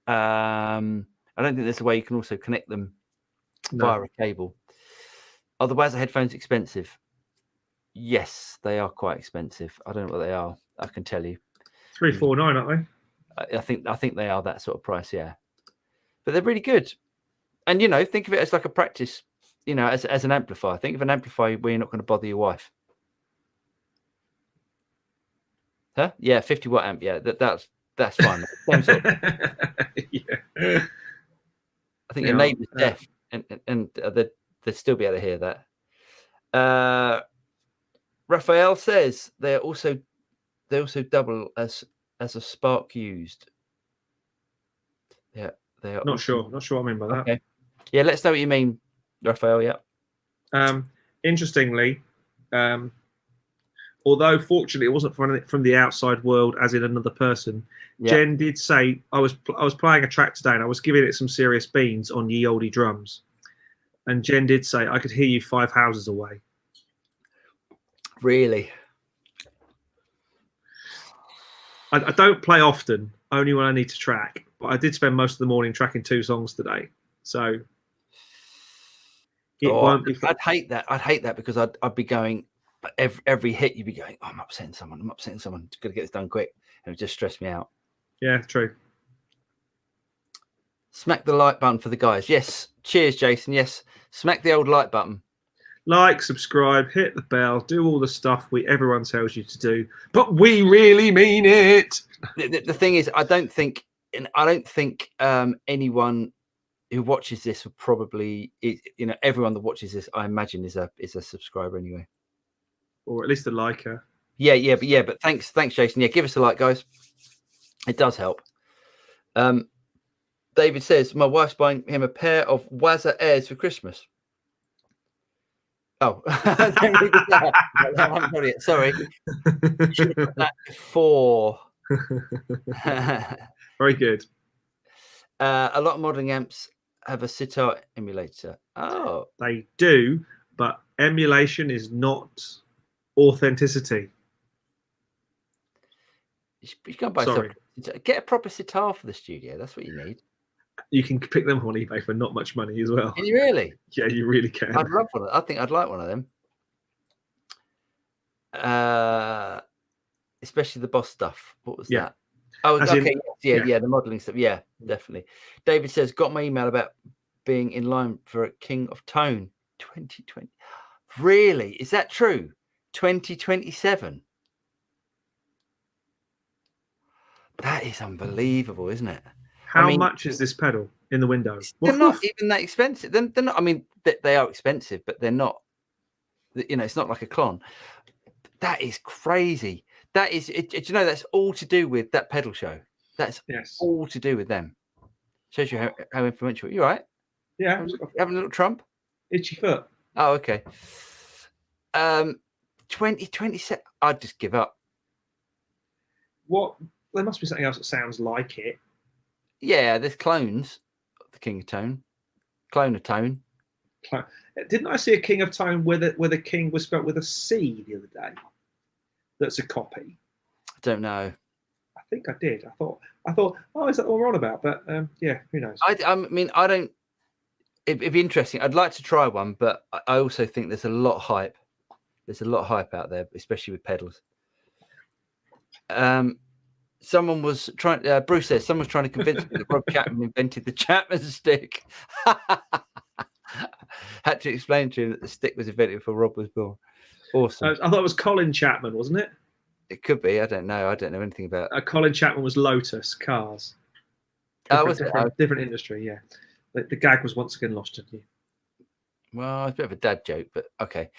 Speaker 2: I don't think there's a way you can also connect them via a cable. Are the Waza headphones expensive? Yes, they are quite expensive. I don't know what they are. I can tell you.
Speaker 1: $349, aren't
Speaker 2: they? I think they are that sort of price. Yeah, but they're really good. And think of it as like a practice. As an amplifier. Think of an amplifier where you're not going to bother your wife. Huh? Yeah, 50-watt amp. Yeah, that's fine.
Speaker 1: Yeah.
Speaker 2: I think your neighbour's deaf, and they'd still be able to hear that. Raphael says they also double as a spark used. Yeah, they are.
Speaker 1: Not sure what I mean by that.
Speaker 2: Okay. Yeah, let's know what you mean, Raphael. Yeah.
Speaker 1: Interestingly, although fortunately it wasn't from the outside world, as in another person, Jen did say I was playing a track today and I was giving it some serious beans on Ye Olde drums, and Jen did say I could hear you 5 houses away.
Speaker 2: Really?
Speaker 1: I don't play often, only when I need to track. But I did spend most of the morning tracking 2 songs today, so it won't be.
Speaker 2: I'd hate that. I'd hate that because I'd be going every hit. You'd be going, oh, I'm upsetting someone. Got to get this done quick, and it would just stress me out.
Speaker 1: Yeah, true.
Speaker 2: Smack the like button for the guys. Yes. Cheers, Jason. Yes. Smack the old like button.
Speaker 1: Like, subscribe, hit the bell, do all the stuff everyone tells you to do, but we really mean it.
Speaker 2: The thing is, I don't think anyone who watches this will probably, everyone that watches this, I imagine, is a subscriber anyway,
Speaker 1: or at least a liker.
Speaker 2: Yeah. But thanks, Jason. Yeah, give us a like, guys. It does help. David says my wife's buying him a pair of Waza Airs for Christmas. Oh, sorry. Should have put that before.
Speaker 1: Very good.
Speaker 2: A lot of modeling amps have a sitar emulator. Oh,
Speaker 1: they do, but emulation is not authenticity.
Speaker 2: You can't buy get a proper sitar for the studio. That's what you need.
Speaker 1: You can pick them on eBay for not much money as well.
Speaker 2: Can you really?
Speaker 1: Yeah, you really can.
Speaker 2: I'd love one. I think I'd like one of them. Especially the Boss stuff. What was that? Oh, okay. Yeah, the modeling stuff. Yeah, definitely. David says, got my email about being in line for a King of Tone 2020. Really? Is that true? 2027? That is unbelievable, isn't it?
Speaker 1: How much is this pedal in the window?
Speaker 2: They're not even that expensive. They're not. I mean, they are expensive, but they're not. It's not like a Klon. That is crazy. That is. That's all to do with that pedal show. That's all to do with them. Shows you how influential. You all right?
Speaker 1: Yeah.
Speaker 2: Having a little Trump?
Speaker 1: Itchy foot.
Speaker 2: Oh, okay. 2027. I'd just give up.
Speaker 1: What? There must be something else that sounds like it.
Speaker 2: Yeah, there's clones of the King of Tone. Clone of Tone.
Speaker 1: Didn't I see a King of Tone where the King was spelled with a C the other day? that's a copy?
Speaker 2: I don't know.
Speaker 1: I think I did. I thought, oh, is that what we're on about? But yeah, who knows?
Speaker 2: I mean, I don't. It'd be interesting. I'd like to try one, but I also think there's a lot of hype. There's a lot of hype out there, especially with pedals. Someone was trying. Bruce says someone was trying to convince me that Rob Chapman invented the Chapman stick. Had to explain to him that the stick was invented before Rob was born. Awesome.
Speaker 1: I thought it was Colin Chapman, wasn't it?
Speaker 2: It could be. I don't know. I don't know anything about.
Speaker 1: Colin Chapman was Lotus cars. Different industry, yeah. The gag was once again lost, didn't you?
Speaker 2: Well, it's a bit of a dad joke, but okay.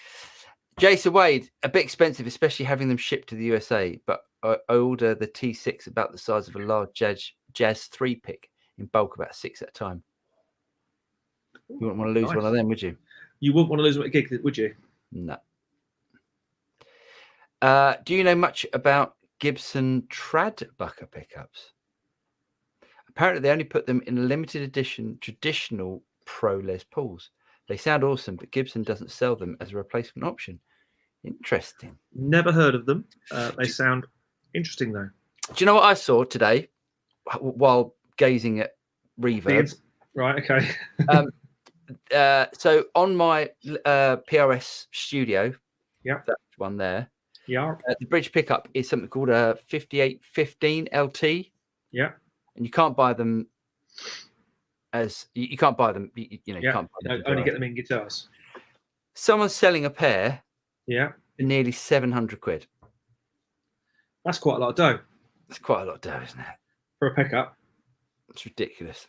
Speaker 2: Jason Wade, a bit expensive, especially having them shipped to the USA. But I order the T6 about the size of a large Jazz 3-pick in bulk, about 6 at a time. You wouldn't want to lose one of them, would you?
Speaker 1: You wouldn't want to lose them at a gig, would you?
Speaker 2: No. Do you know much about Gibson Tradbucker pickups? Apparently, they only put them in a limited edition traditional Pro Les Pauls. They sound awesome, but Gibson doesn't sell them as a replacement option. Interesting.
Speaker 1: Never heard of them. They sound interesting, though.
Speaker 2: Do you know what I saw today while gazing at Reverb?
Speaker 1: Right, okay.
Speaker 2: So on my PRS studio,
Speaker 1: that
Speaker 2: one there,
Speaker 1: the
Speaker 2: bridge pickup is something called a 5815 LT.
Speaker 1: Yeah.
Speaker 2: And you can't buy them as you can't buy them. You can't buy them.
Speaker 1: Only get them in guitars.
Speaker 2: Someone's selling a pair.
Speaker 1: Yeah.
Speaker 2: For nearly 700 quid.
Speaker 1: That's quite a lot of dough.
Speaker 2: That's quite a lot of dough, isn't it?
Speaker 1: For a pickup. It's
Speaker 2: ridiculous.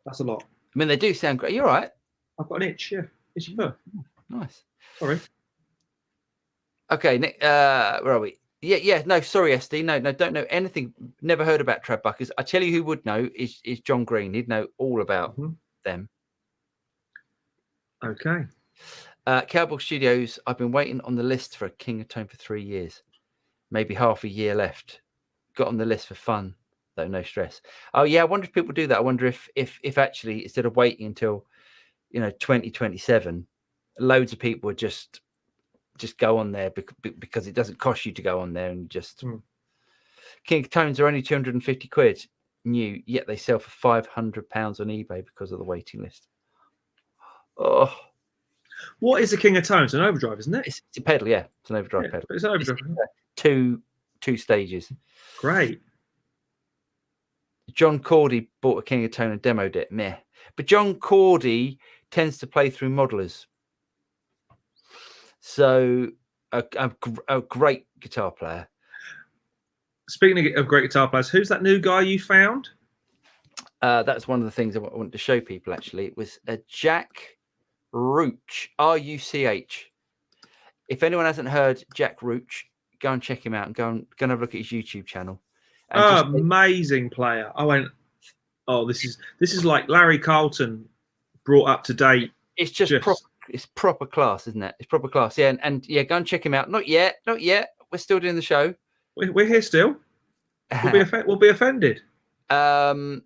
Speaker 1: That's a lot.
Speaker 2: I mean, they do sound great. You're right.
Speaker 1: I've got an itch. Yeah. Itchy fur.
Speaker 2: Nice.
Speaker 1: Sorry.
Speaker 2: Okay, Nick. Where are we? Yeah. No, sorry, SD. No. Don't know anything. Never heard about Tradbuckers. I tell you, who would know is John Green. He'd know all about them.
Speaker 1: Okay.
Speaker 2: Cowboy Studios. I've been waiting on the list for a King of Tone for 3 years. Maybe half a year left. Got on the list for fun, though no stress. Oh yeah, I wonder if people do that. I wonder if actually instead of waiting until 2027, loads of people would just go on there because it doesn't cost you to go on there and just. King of Tones are only 250 quid new, yet they sell for £500 on eBay because of the waiting list. Oh.
Speaker 1: What is a King of Tones? An overdrive, isn't it?
Speaker 2: It's a pedal, yeah. It's an overdrive pedal.
Speaker 1: It's an overdrive.
Speaker 2: Two stages.
Speaker 1: Great.
Speaker 2: John Cordy bought a King of Tone and demoed it. Meh. But John Cordy tends to play through modelers. So a great guitar player.
Speaker 1: Speaking of great guitar players, who's that new guy you found?
Speaker 2: That's one of the things I wanted to show people, actually. It was a Jack Ruch, R-U-C-H. If anyone hasn't heard Jack Ruch, go and check him out and go and have a look at his YouTube channel.
Speaker 1: Amazing player. I went, this is like Larry Carlton brought up to date.
Speaker 2: It's just proper class, isn't it? It's proper class. Yeah, and yeah, go and check him out. Not yet. We're still doing the show.
Speaker 1: We're here still. We'll be offended.
Speaker 2: And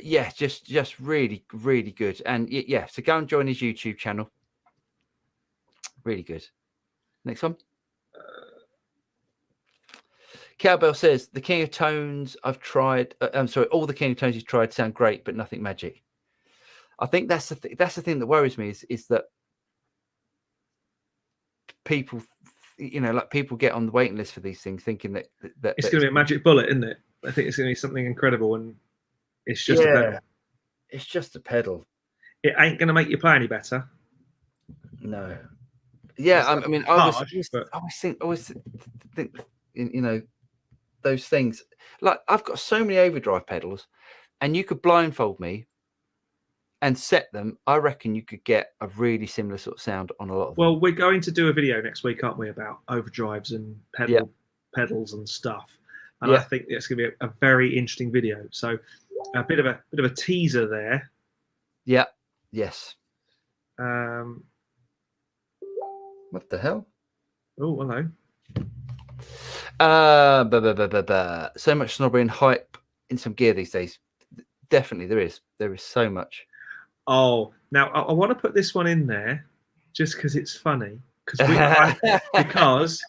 Speaker 2: yeah, just really, really good. And yeah, so go and join his YouTube channel. Really good. Next one. Cowbell says the King of Tones I've tried. All the King of Tones he's tried sound great, but nothing magic. I think that's the thing that worries me is that people, people get on the waiting list for these things thinking that
Speaker 1: it's going to be a magic bullet, isn't it? I think it's going to be something incredible, and it's just a pedal.
Speaker 2: It's just a pedal.
Speaker 1: It ain't going to make you play any better.
Speaker 2: No. Yeah, I mean, I always think, those things. Like, I've got so many overdrive pedals, and you could blindfold me and set them. I reckon you could get a really similar sort of sound on a lot of them.
Speaker 1: Well, we're going to do a video next week, aren't we, about overdrives and pedals and stuff. And I think it's going to be a very interesting video. So a bit of a teaser there.
Speaker 2: Yeah. Yes.
Speaker 1: What the hell? Oh, hello.
Speaker 2: So much snobbery and hype in some gear these days. Definitely there is. There is so much.
Speaker 1: Oh, now I want to put this one in there just because it's funny. because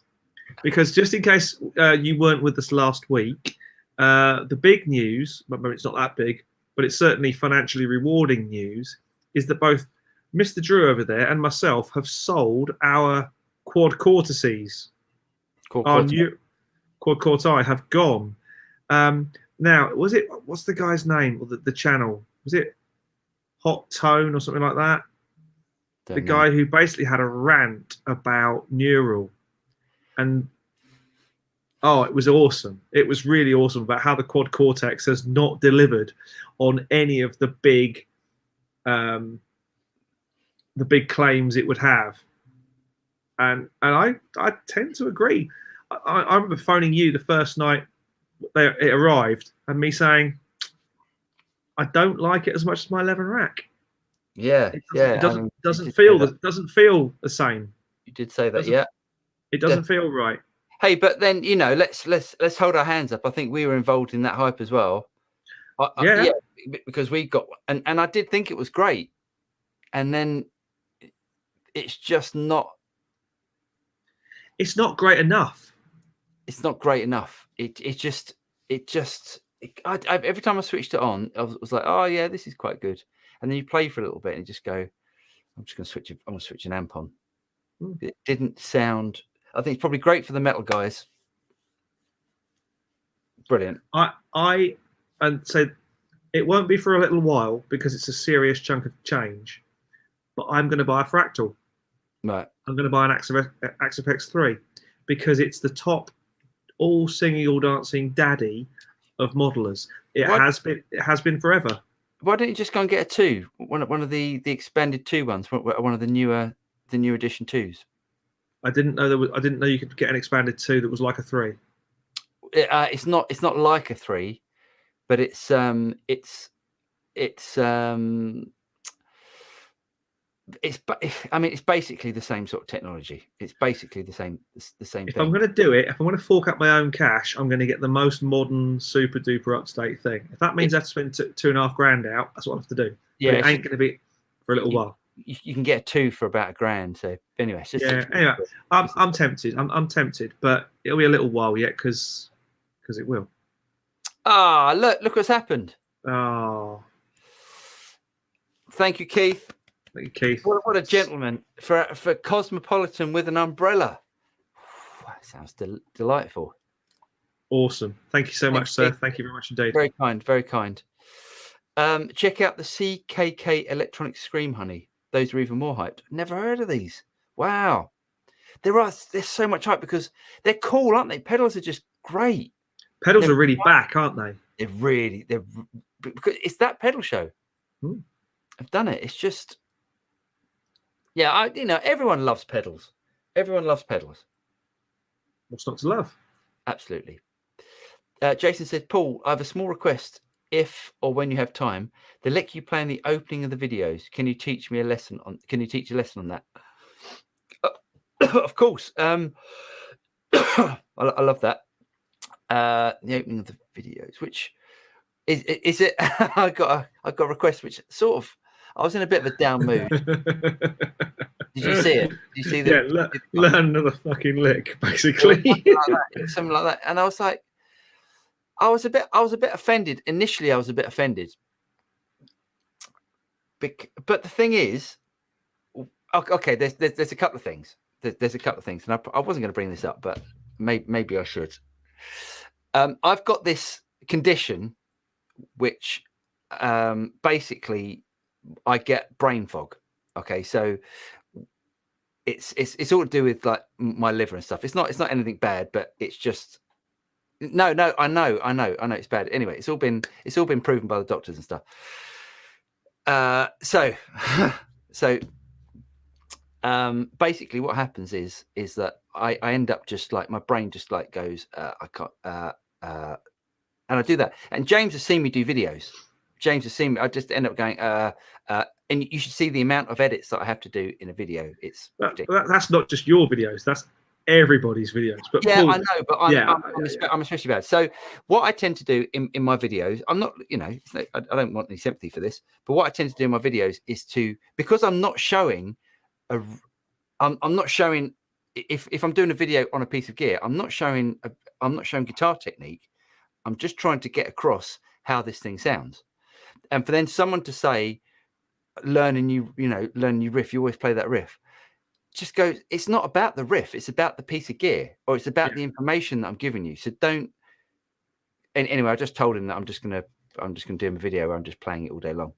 Speaker 1: just in case you weren't with us last week, the big news, but maybe it's not that big, but it's certainly financially rewarding news, is that both Mr. Drew over there and myself have sold our quad cortices. Our new quad corti have gone. Now, what's the guy's name or the channel? Was it Hot Tone or something like that? The guy who basically had a rant about Neural, and it was awesome. It was really awesome about how the Quad Cortex has not delivered on any of the big claims it would have, and I tend to agree. I remember phoning you the first night it arrived, and me saying, I don't like it as much as my 11 rack.
Speaker 2: It
Speaker 1: doesn't feel the same.
Speaker 2: You did say that,
Speaker 1: It doesn't feel right.
Speaker 2: Hey, but then let's hold our hands up. I think we were involved in that hype as well. Because we got and I did think it was great, and then it's just not.
Speaker 1: It's not great enough.
Speaker 2: It's not great enough. Every time I switched it on, I was like, oh yeah, this is quite good. And then you play for a little bit and you just go, I'm just going to switch it. I'm going to switch an amp on. It didn't sound. I think it's probably great for the metal guys. Brilliant.
Speaker 1: And so it won't be for a little while because it's a serious chunk of change. But I'm going to buy a Fractal.
Speaker 2: Right.
Speaker 1: I'm going to buy an Axif X3 because it's the top, all singing, all dancing daddy of modelers. It has been forever.
Speaker 2: Why don't you just go and get a 2? One of the expanded 2 ones, one of the new edition 2s.
Speaker 1: I didn't know you could get an expanded 2 that was like a 3.
Speaker 2: It's not like a 3, but it's basically the same sort of technology. It's basically the same thing.
Speaker 1: If I'm going to do it, if I'm going to fork up my own cash, I'm going to get the most modern, super duper up to date thing. If that means I have to spend $2,500 out, that's what I have to do.
Speaker 2: Yeah,
Speaker 1: but it ain't going to be for a little while.
Speaker 2: You can get a 2 for about $1,000. So anyway, it's just
Speaker 1: anyway, I'm tempted. I'm tempted, but it'll be a little while yet because it will.
Speaker 2: Look what's happened. Thank you, Keith.
Speaker 1: Thank you, Keith.
Speaker 2: What a gentleman for Cosmopolitan with an umbrella. That sounds delightful.
Speaker 1: Awesome. Thank you so much, sir. Thank you very much indeed.
Speaker 2: Very kind. Very kind. Check out the CKK Electronic Scream Honey. Those are even more hyped. Never heard of these. Wow. There's so much hype because they're cool, aren't they? Pedals are just great.
Speaker 1: Pedals are really back, aren't they?
Speaker 2: They're because it's that pedal show. I've done it. It's just, everyone loves pedals. Everyone loves pedals.
Speaker 1: What's not to love?
Speaker 2: Absolutely. Jason said, Paul, I have a small request. If or when you have time, they let you play in the opening of the videos. Can you teach a lesson on that? Of course. I love that. The opening of the videos, which is it? I got a request, which sort of, I was in a bit of a down mood. Did you see it? Did you see that?
Speaker 1: Learn another fucking lick, basically.
Speaker 2: Something like that. And I was like, I was a bit offended. Initially, I was a bit offended. But the thing is, okay, there's a couple of things. There's a couple of things, and I wasn't going to bring this up, but maybe I should. I've got this condition, which basically I get brain fog. Okay, so it's all to do with like my liver and stuff. It's not anything bad, but it's just. No, I know it's bad. Anyway, it's all been proven by the doctors and stuff. So basically what happens is that I end up just like my brain just like goes, I can't, and I do that. And James has seen me do videos. James has seen me. I just end up going, and you should see the amount of edits that I have to do in a video. It's
Speaker 1: that's not just your videos. That's everybody's videos. But
Speaker 2: yeah, Paul, I know, but I'm especially bad. So what I tend to do in my videos, I'm not, I don't want any sympathy for this, but what I tend to do in my videos is because I'm not showing I'm not showing. If I'm doing a video on a piece of gear, I'm not showing guitar technique. I'm just trying to get across how this thing sounds. And for then someone to say, learn a new riff, you always play that riff. Just go, it's not about the riff, it's about the piece of gear, or it's about the information that I'm giving you. So don't. And anyway, I just told him that I'm just gonna do him a video where I'm just playing it all day long.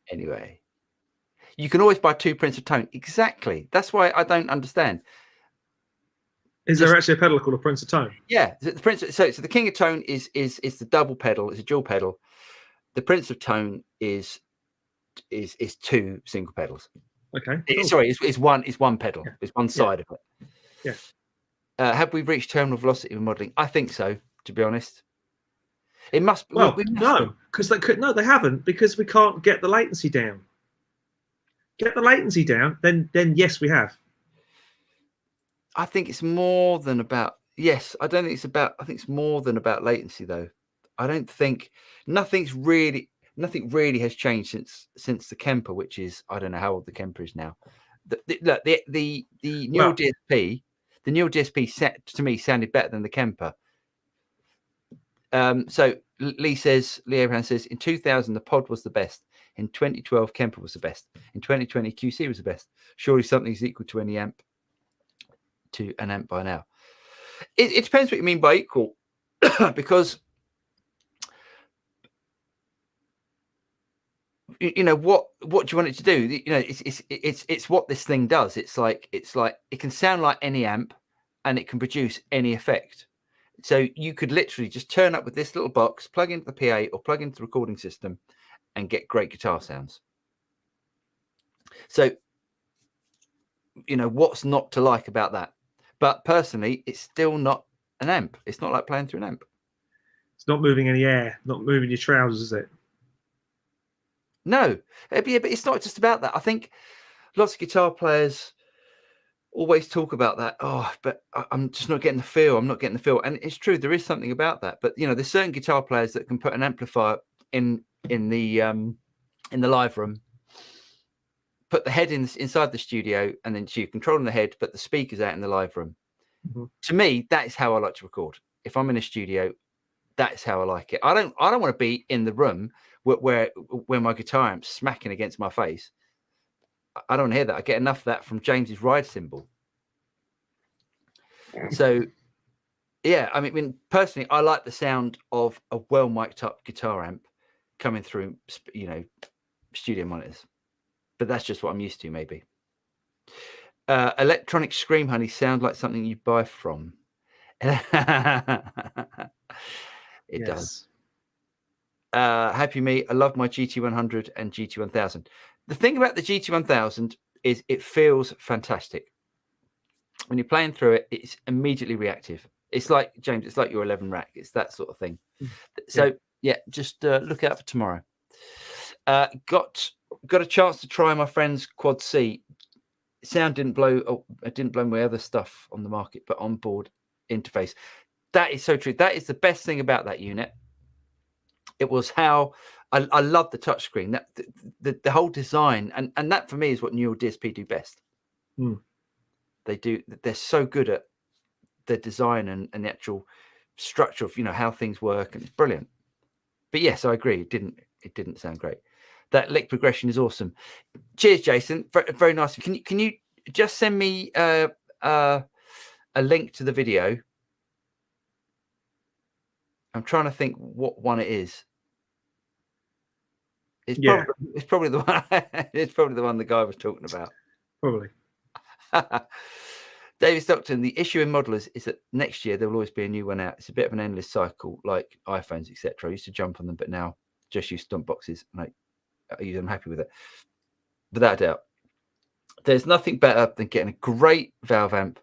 Speaker 2: Anyway, you can always buy 2 prints of tone. Exactly. That's why I don't understand.
Speaker 1: Is there actually a pedal called a Prince of Tone?
Speaker 2: Yeah, the Prince. So the King of Tone is the double pedal. It's a dual pedal. The Prince of Tone is 2 single pedals.
Speaker 1: Okay. Cool.
Speaker 2: Sorry, it's one pedal. It's one side of it.
Speaker 1: Yeah.
Speaker 2: Have we reached terminal velocity with modeling? I think so. To be honest, it must.
Speaker 1: Well,
Speaker 2: we must
Speaker 1: no, because they haven't, because we can't get the latency down. Get the latency down, then yes, we have.
Speaker 2: I think it's more than about. Yes, I don't think it's about. I think it's more than about latency, though. I don't think nothing really has changed since the Kemper, which is, I don't know how old the Kemper is now. The Neural DSP, the Neural DSP set to me sounded better than the Kemper. So Lee Abraham says, in 2000 the Pod was the best. In 2012 Kemper was the best. In 2020 QC was the best. Surely something's equal to an amp by now. It depends what you mean by equal, because you know what do you want it to do? You know, it's what this thing does. It's like it can sound like any amp, and it can produce any effect. So you could literally just turn up with this little box, plug into the PA or plug into the recording system, and get great guitar sounds. So you know what's not to like about that? But personally, it's still not an amp. It's not like playing through an amp.
Speaker 1: It's not moving any air, not moving your trousers, is it?
Speaker 2: No, but it's not just about that. I think lots of guitar players always talk about that. Oh, but I'm just not getting the feel. I'm not getting the feel. And it's true. There is something about that. But, you know, there's certain guitar players that can put an amplifier in the live room, put the head inside the studio, and then so you're controlling the head, but the speakers out in the live room. Mm-hmm. To me, that is how I like to record. If I'm in a studio, that's how I like it. I don't want to be in the room where my guitar amp's smacking against my face. I don't hear that. I get enough of that from James's ride cymbal. So, yeah, I mean, personally, I like the sound of a well mic'd up guitar amp coming through, you know, studio monitors. But that's just what I'm used to, maybe. Electronic Scream Honey sound like something you buy from. It does. Happy Me, I love my GT100 and GT1000. The thing about the GT1000 is it feels fantastic. When you're playing through it, it's immediately reactive. It's like, James, it's like your 11 rack. It's that sort of thing. So, yeah, just look out for tomorrow. Got a chance to try my friend's Quad C. Sound didn't blow my other stuff on the market, but onboard interface. That is so true. That is the best thing about that unit. It was how I love the touchscreen. That the whole design, and that for me is what Neural DSP do best. They're so good at the design and the actual structure of, you know, how things work, and it's brilliant. But yes, I agree. It didn't sound great. That lick progression is awesome. Cheers, Jason. Very nice. Can you just send me a link to the video? I'm trying to think what one it is. It's probably the one. It's probably the one the guy was talking about.
Speaker 1: Probably.
Speaker 2: David Stockton. The issue in modelers is that next year there will always be a new one out. It's a bit of an endless cycle, like iPhones, etc. I used to jump on them, but now just use stump boxes. And I'm happy with it, without a doubt. There's nothing better than getting a great valve amp.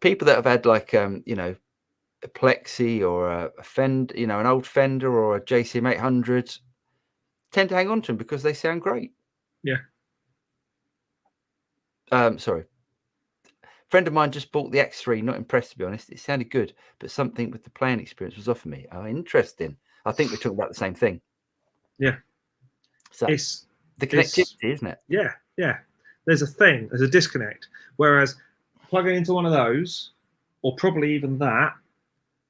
Speaker 2: People that have had like you know, a Plexi or a Fender, you know, an old Fender or a JCM 800, tend to hang on to them because they sound great.
Speaker 1: Yeah.
Speaker 2: Sorry. A friend of mine just bought the X3. Not impressed, to be honest. It sounded good, but something with the playing experience was off for me. Oh, interesting. I think we're talking about the same thing.
Speaker 1: Yeah.
Speaker 2: So it's the connectivity, isn't it?
Speaker 1: Yeah. Yeah, there's a disconnect. Whereas plugging into one of those, or probably even that,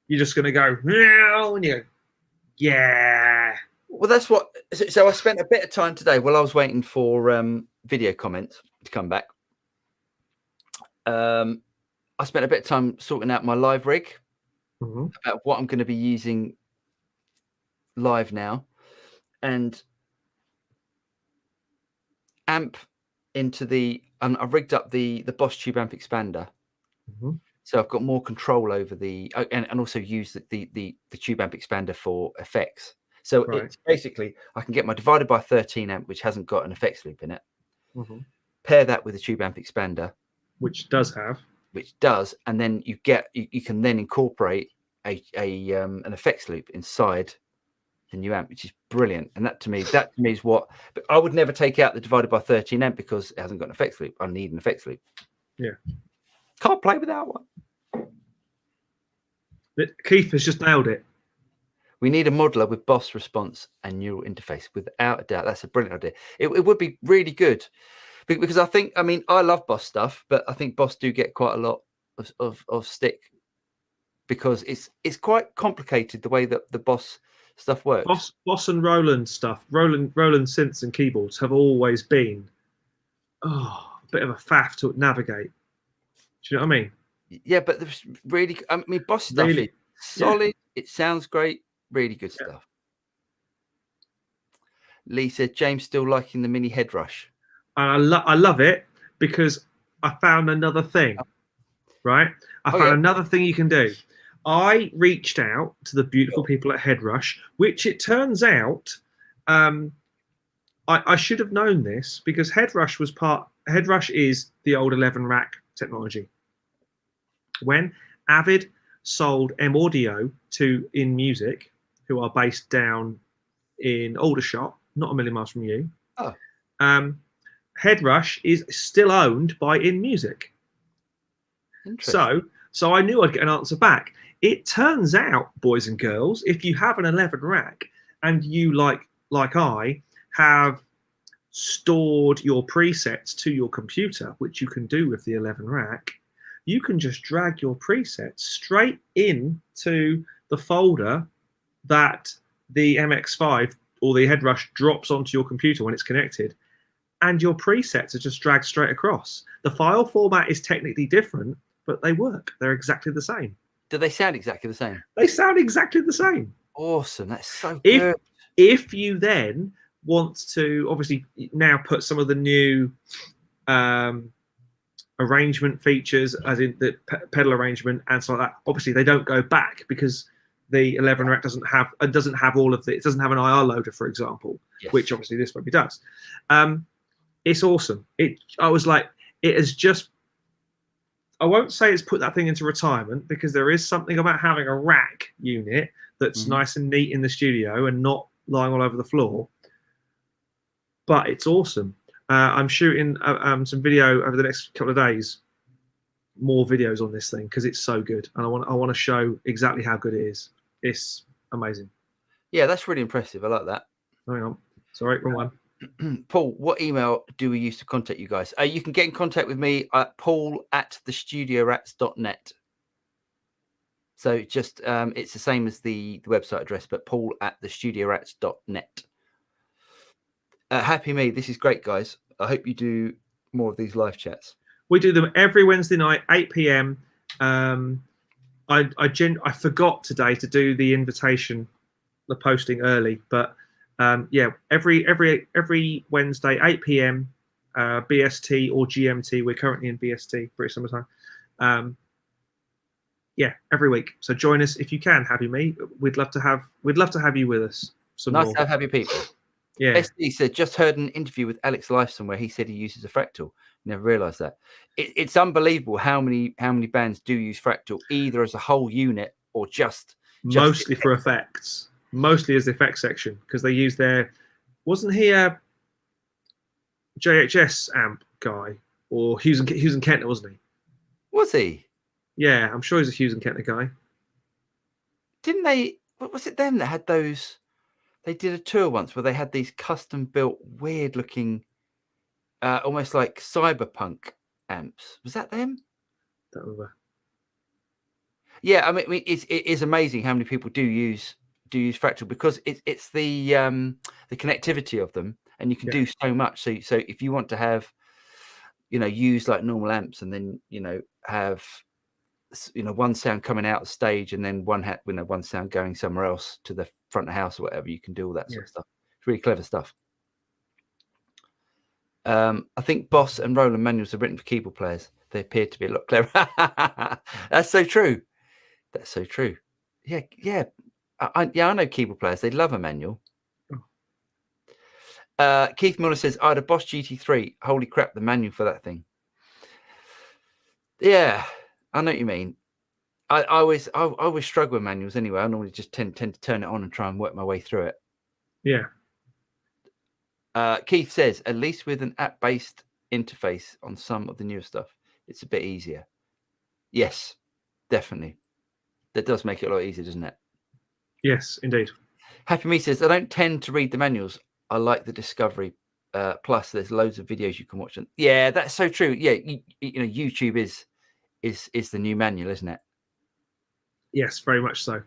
Speaker 1: you're just going to go, and you go, yeah.
Speaker 2: Well, that's what. So I spent a bit of time today while I was waiting for video comments to come back. I spent a bit of time sorting out my live rig, about what I'm going to be using live now, and amp into the. I've rigged up the Boss Tube amp expander, so I've got more control over the and also use the tube amp expander for effects. So it's basically I can get my divided by 13 amp, which hasn't got an effects loop in it. Pair that with a tube amp expander,
Speaker 1: which does,
Speaker 2: and then you can then incorporate an effects loop inside the new amp, which is brilliant. And that to me is what. But I would never take out the divided by 13 amp because it hasn't got an effects loop. I need an effects loop.
Speaker 1: Yeah,
Speaker 2: can't play without one.
Speaker 1: Keith has just nailed it.
Speaker 2: We need a modeler with Boss response and neural interface, without a doubt. That's a brilliant idea. It would be really good, because I mean, I love Boss stuff, but I think Boss do get quite a lot of stick because it's quite complicated the way that the Boss stuff works.
Speaker 1: Boss and Roland stuff, Roland synths and keyboards have always been a bit of a faff to navigate. Do you know what I mean?
Speaker 2: Yeah, but there's really, I mean, Boss stuff is solid. Yeah. It sounds great. Really good stuff. Lee said James still liking the mini head rush.
Speaker 1: I love it because I found another thing. Right? I found another thing you can do. I reached out to the beautiful people at Headrush, which it turns out I should have known this because Headrush is the old 11 rack technology. When Avid sold M Audio to In Music, who are based down in Aldershot, not a million miles from you, Headrush is still owned by In Music. So I knew I'd get an answer back. It turns out, boys and girls, if you have an 11 rack and you, like I, have stored your presets to your computer, which you can do with the 11 rack, you can just drag your presets straight into the folder that the MX5 or the Headrush drops onto your computer when it's connected, and your presets are just dragged straight across. The file format is technically different, but they work. They're exactly the same.
Speaker 2: Do they sound exactly the same?
Speaker 1: They sound exactly the same.
Speaker 2: Awesome. That's so good.
Speaker 1: If you then want to obviously now put some of the new arrangement features, as in the pedal arrangement and stuff like that, obviously they don't go back because the 11 rack doesn't have all of it doesn't have an IR loader, for example, which obviously this maybe does. It's awesome. I was like, it has just, I won't say it's put that thing into retirement, because there is something about having a rack unit that's nice and neat in the studio and not lying all over the floor. But it's awesome. I'm shooting some video over the next couple of days, more videos on this thing, because it's so good, and I want to show exactly how good it is. It's amazing.
Speaker 2: Yeah, that's really impressive. I like that.
Speaker 1: Hang on, sorry, wrong one.
Speaker 2: Paul, what email do we use to contact you guys? You can get in contact with me at paul@thestudiorats.net. So just it's the same as the website address, but paul@thestudiorats.net. Happy me. This is great, guys. I hope you do more of these live chats.
Speaker 1: We do them every Wednesday night, 8 p.m. I forgot today to do the invitation, the posting early, but yeah, every Wednesday, 8 p.m. BST or GMT. We're currently in BST, British Summer Time. Yeah, every week. So join us if you can. Happy me. We'd love to have you with us.
Speaker 2: Nice to have happy people.
Speaker 1: Yeah.
Speaker 2: SD said, just heard an interview with Alex Lifeson where he said he uses a fractal. Never realized that. It's unbelievable how many bands do use fractal, either as a whole unit or just
Speaker 1: mostly for effects. Mostly as the effects section, because they use their. Wasn't he a JHS amp guy, or Hughes and Kentner, wasn't he?
Speaker 2: Was he?
Speaker 1: Yeah, I'm sure he's a Hughes and Kentner guy.
Speaker 2: Didn't they? What was it them that had those? They did a tour once where they had these custom built, weird looking almost like cyberpunk amps. Was that them?
Speaker 1: Don't remember.
Speaker 2: Yeah, I mean, it is amazing how many people do use fractal, because it's the connectivity of them, and you can do so much. So if you want to have, use like normal amps, and then have one sound coming out of stage, and then one sound going somewhere else to the front of the house or whatever, you can do all that sort of stuff. It's really clever stuff. I think Boss and Roland manuals are written for keyboard players. They appear to be a lot clever. That's so true. That's so true. Yeah. I know keyboard players. They love a manual. Keith Muller says, I had a Boss GT3. Holy crap, the manual for that thing. Yeah, I know what you mean. I always struggle with manuals anyway. I normally just tend to turn it on and try and work my way through it.
Speaker 1: Yeah.
Speaker 2: Keith says, at least with an app-based interface on some of the newer stuff, it's a bit easier. Yes, definitely. That does make it a lot easier, doesn't it?
Speaker 1: Yes, indeed.
Speaker 2: Happy Me says, I don't tend to read the manuals. I like the discovery. Plus, there's loads of videos you can watch. Yeah, that's so true. Yeah, YouTube is the new manual, isn't it?
Speaker 1: Yes, very much so.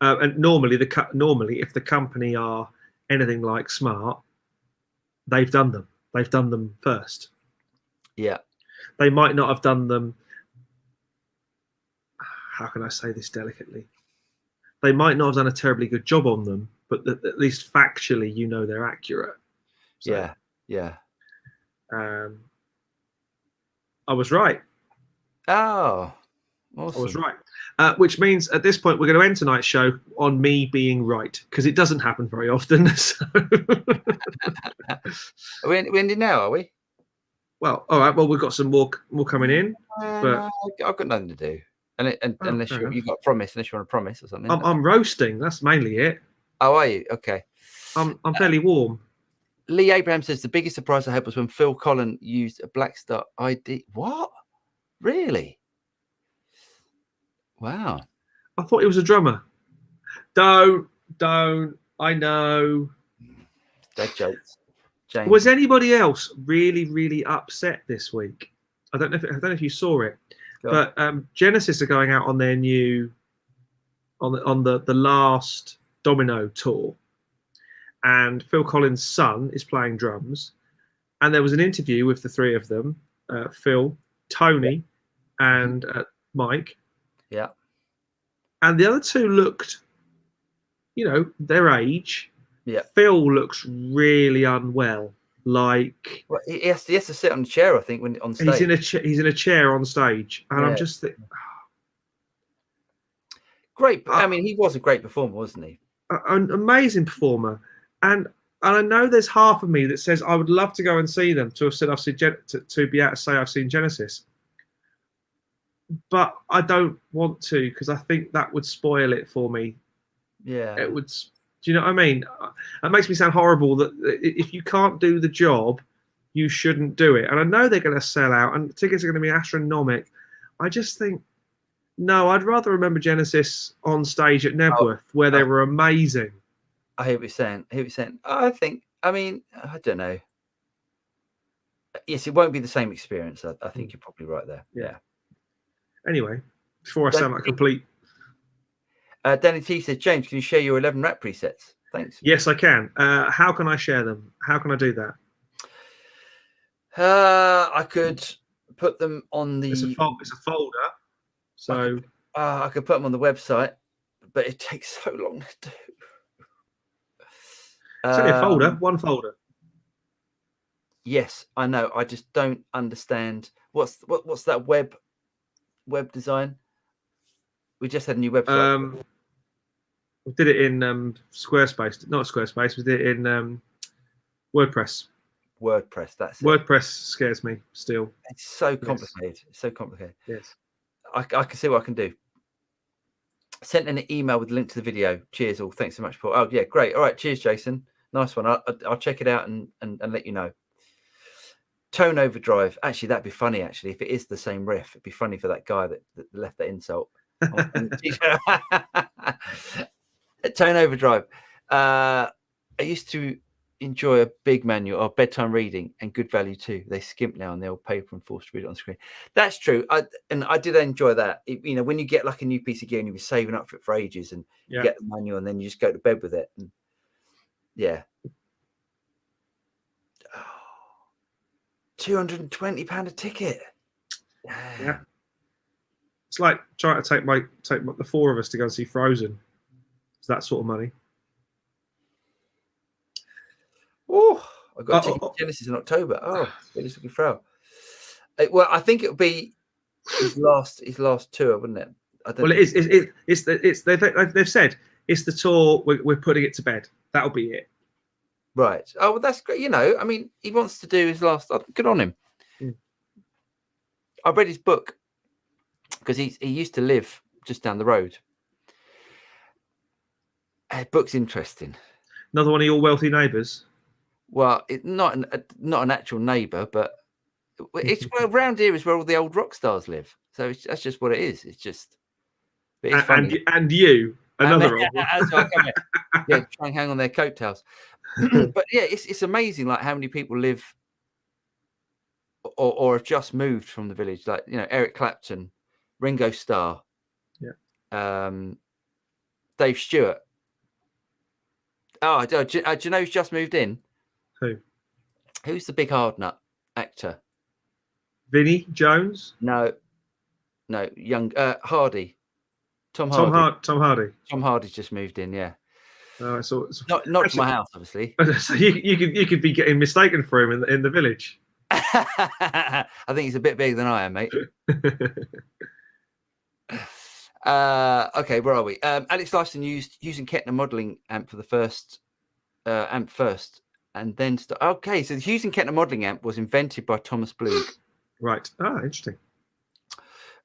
Speaker 1: And normally, if the company are anything like smart, they've done them. They've done them first.
Speaker 2: Yeah.
Speaker 1: They might not have done them. How can I say this delicately? They might not have done a terribly good job on them, but at least factually, they're accurate. So,
Speaker 2: yeah.
Speaker 1: I was right.
Speaker 2: Oh, awesome.
Speaker 1: I was right. Which means at this point, we're going to end tonight's show on me being right, because it doesn't happen very often. So.
Speaker 2: We're ending now, are we?
Speaker 1: Well, all right. Well, we've got some more coming in. But
Speaker 2: no, I've got nothing to do. Unless you've got a promise, unless you want to promise or something.
Speaker 1: I'm roasting. That's mainly it.
Speaker 2: Oh, are you? Okay.
Speaker 1: I'm fairly warm.
Speaker 2: Lee Abraham says the biggest surprise I had was when Phil Collins used a Blackstar ID. What? Really? Wow.
Speaker 1: I thought he was a drummer. Don't. I know.
Speaker 2: Dead jokes. James.
Speaker 1: Was anybody else really, really upset this week? I don't know if you saw it, but Genesis are going out on their new, on the last Domino tour, and Phil Collins' son is playing drums, and there was an interview with the three of them, Phil, Tony, and Mike.
Speaker 2: Yeah.
Speaker 1: And the other two looked, their age.
Speaker 2: Yeah.
Speaker 1: Phil looks really unwell. Like,
Speaker 2: well, he has to sit on a chair, I think, when on stage.
Speaker 1: He's in a chair on stage, and I'm just thinking,
Speaker 2: great. I mean, he was a great performer, wasn't he?
Speaker 1: An amazing performer, and I know there's half of me that says I would love to go and see them, to have said I've seen to be able to say I've seen Genesis, but I don't want to, because I think that would spoil it for me.
Speaker 2: Yeah,
Speaker 1: it would. Do you know what I mean? It makes me sound horrible that if you can't do the job, you shouldn't do it. And I know they're going to sell out, and tickets are going to be astronomical. I just think, no, I'd rather remember Genesis on stage at Nebworth, where they were amazing.
Speaker 2: I hear what you're saying. I mean, I don't know. Yes, it won't be the same experience. I think you're probably right there. Yeah.
Speaker 1: Anyway, before I sound like a complete...
Speaker 2: Danny T says, James, can you share your 11 rap presets? Thanks.
Speaker 1: Yes, I can. How can I share them? How can I do that?
Speaker 2: I could put them on the...
Speaker 1: It's a folder. So
Speaker 2: I could put them on the website, but it takes so long to do.
Speaker 1: It's only a folder, one folder.
Speaker 2: Yes, I know. I just don't understand. What's that web design? We just had a new website.
Speaker 1: We did it in Squarespace, not Squarespace. We did it in WordPress.
Speaker 2: WordPress, that's it.
Speaker 1: WordPress scares me still.
Speaker 2: It's so complicated. Yes. It's so complicated.
Speaker 1: Yes.
Speaker 2: I can see what I can do. Sent an email with a link to the video. Cheers all. Thanks so much, Paul. Oh, yeah, great. All right. Cheers, Jason. Nice one. I'll check it out and let you know. Tone overdrive. Actually, that'd be funny, actually. If it is the same riff, it'd be funny for that guy that left that insult. Tone overdrive. I used to enjoy a big manual or bedtime reading and good value too. They skimp now on the old paper and forced to read it on screen. That's true. I did enjoy that. You know, when you get like a new piece of gear and you've been saving up for it for ages, and you get the manual and then you just go to bed with it. And yeah. £220 a ticket.
Speaker 1: Yeah. It's like trying to take the four of us to go and see Frozen. It's that sort of money.
Speaker 2: Oh, I got to take Genesis in October. Oh, really looking for. Well, I think it would be his last tour, wouldn't it?
Speaker 1: Well, it is. They've said it's the tour. We're putting it to bed. That'll be it.
Speaker 2: Right. Oh, well, that's great. You know, I mean, he wants to do his last. Good on him. I read his book because he used to live just down the road. His book's interesting.
Speaker 1: Another one of your wealthy neighbours.
Speaker 2: Well, it's not an actual neighbour, but it's around here is where all the old rock stars live. So that's just what it is. It's just. But it's funny.
Speaker 1: And you, another old one.
Speaker 2: Yeah, try and hang on their coattails. But yeah, it's amazing, like how many people live or have just moved from the village. Like, you know, Eric Clapton, Ringo Starr, Dave Stewart. Oh, do you know who's just moved in?
Speaker 1: Who?
Speaker 2: Who's the big hard nut actor?
Speaker 1: Vinnie Jones?
Speaker 2: No, young Hardy. Tom Hardy.
Speaker 1: Tom Hardy.
Speaker 2: Tom Hardy's just moved in. Yeah.
Speaker 1: So
Speaker 2: not actually, to my house, obviously.
Speaker 1: So you could be getting mistaken for him in the village.
Speaker 2: I think he's a bit bigger than I am, mate. Okay, where are we? Alex Lifeson using Kettner modeling amp for the first amp first, and then okay. So the Hughes and Kettner modeling amp was invented by Thomas Blug.
Speaker 1: Right. Ah, interesting.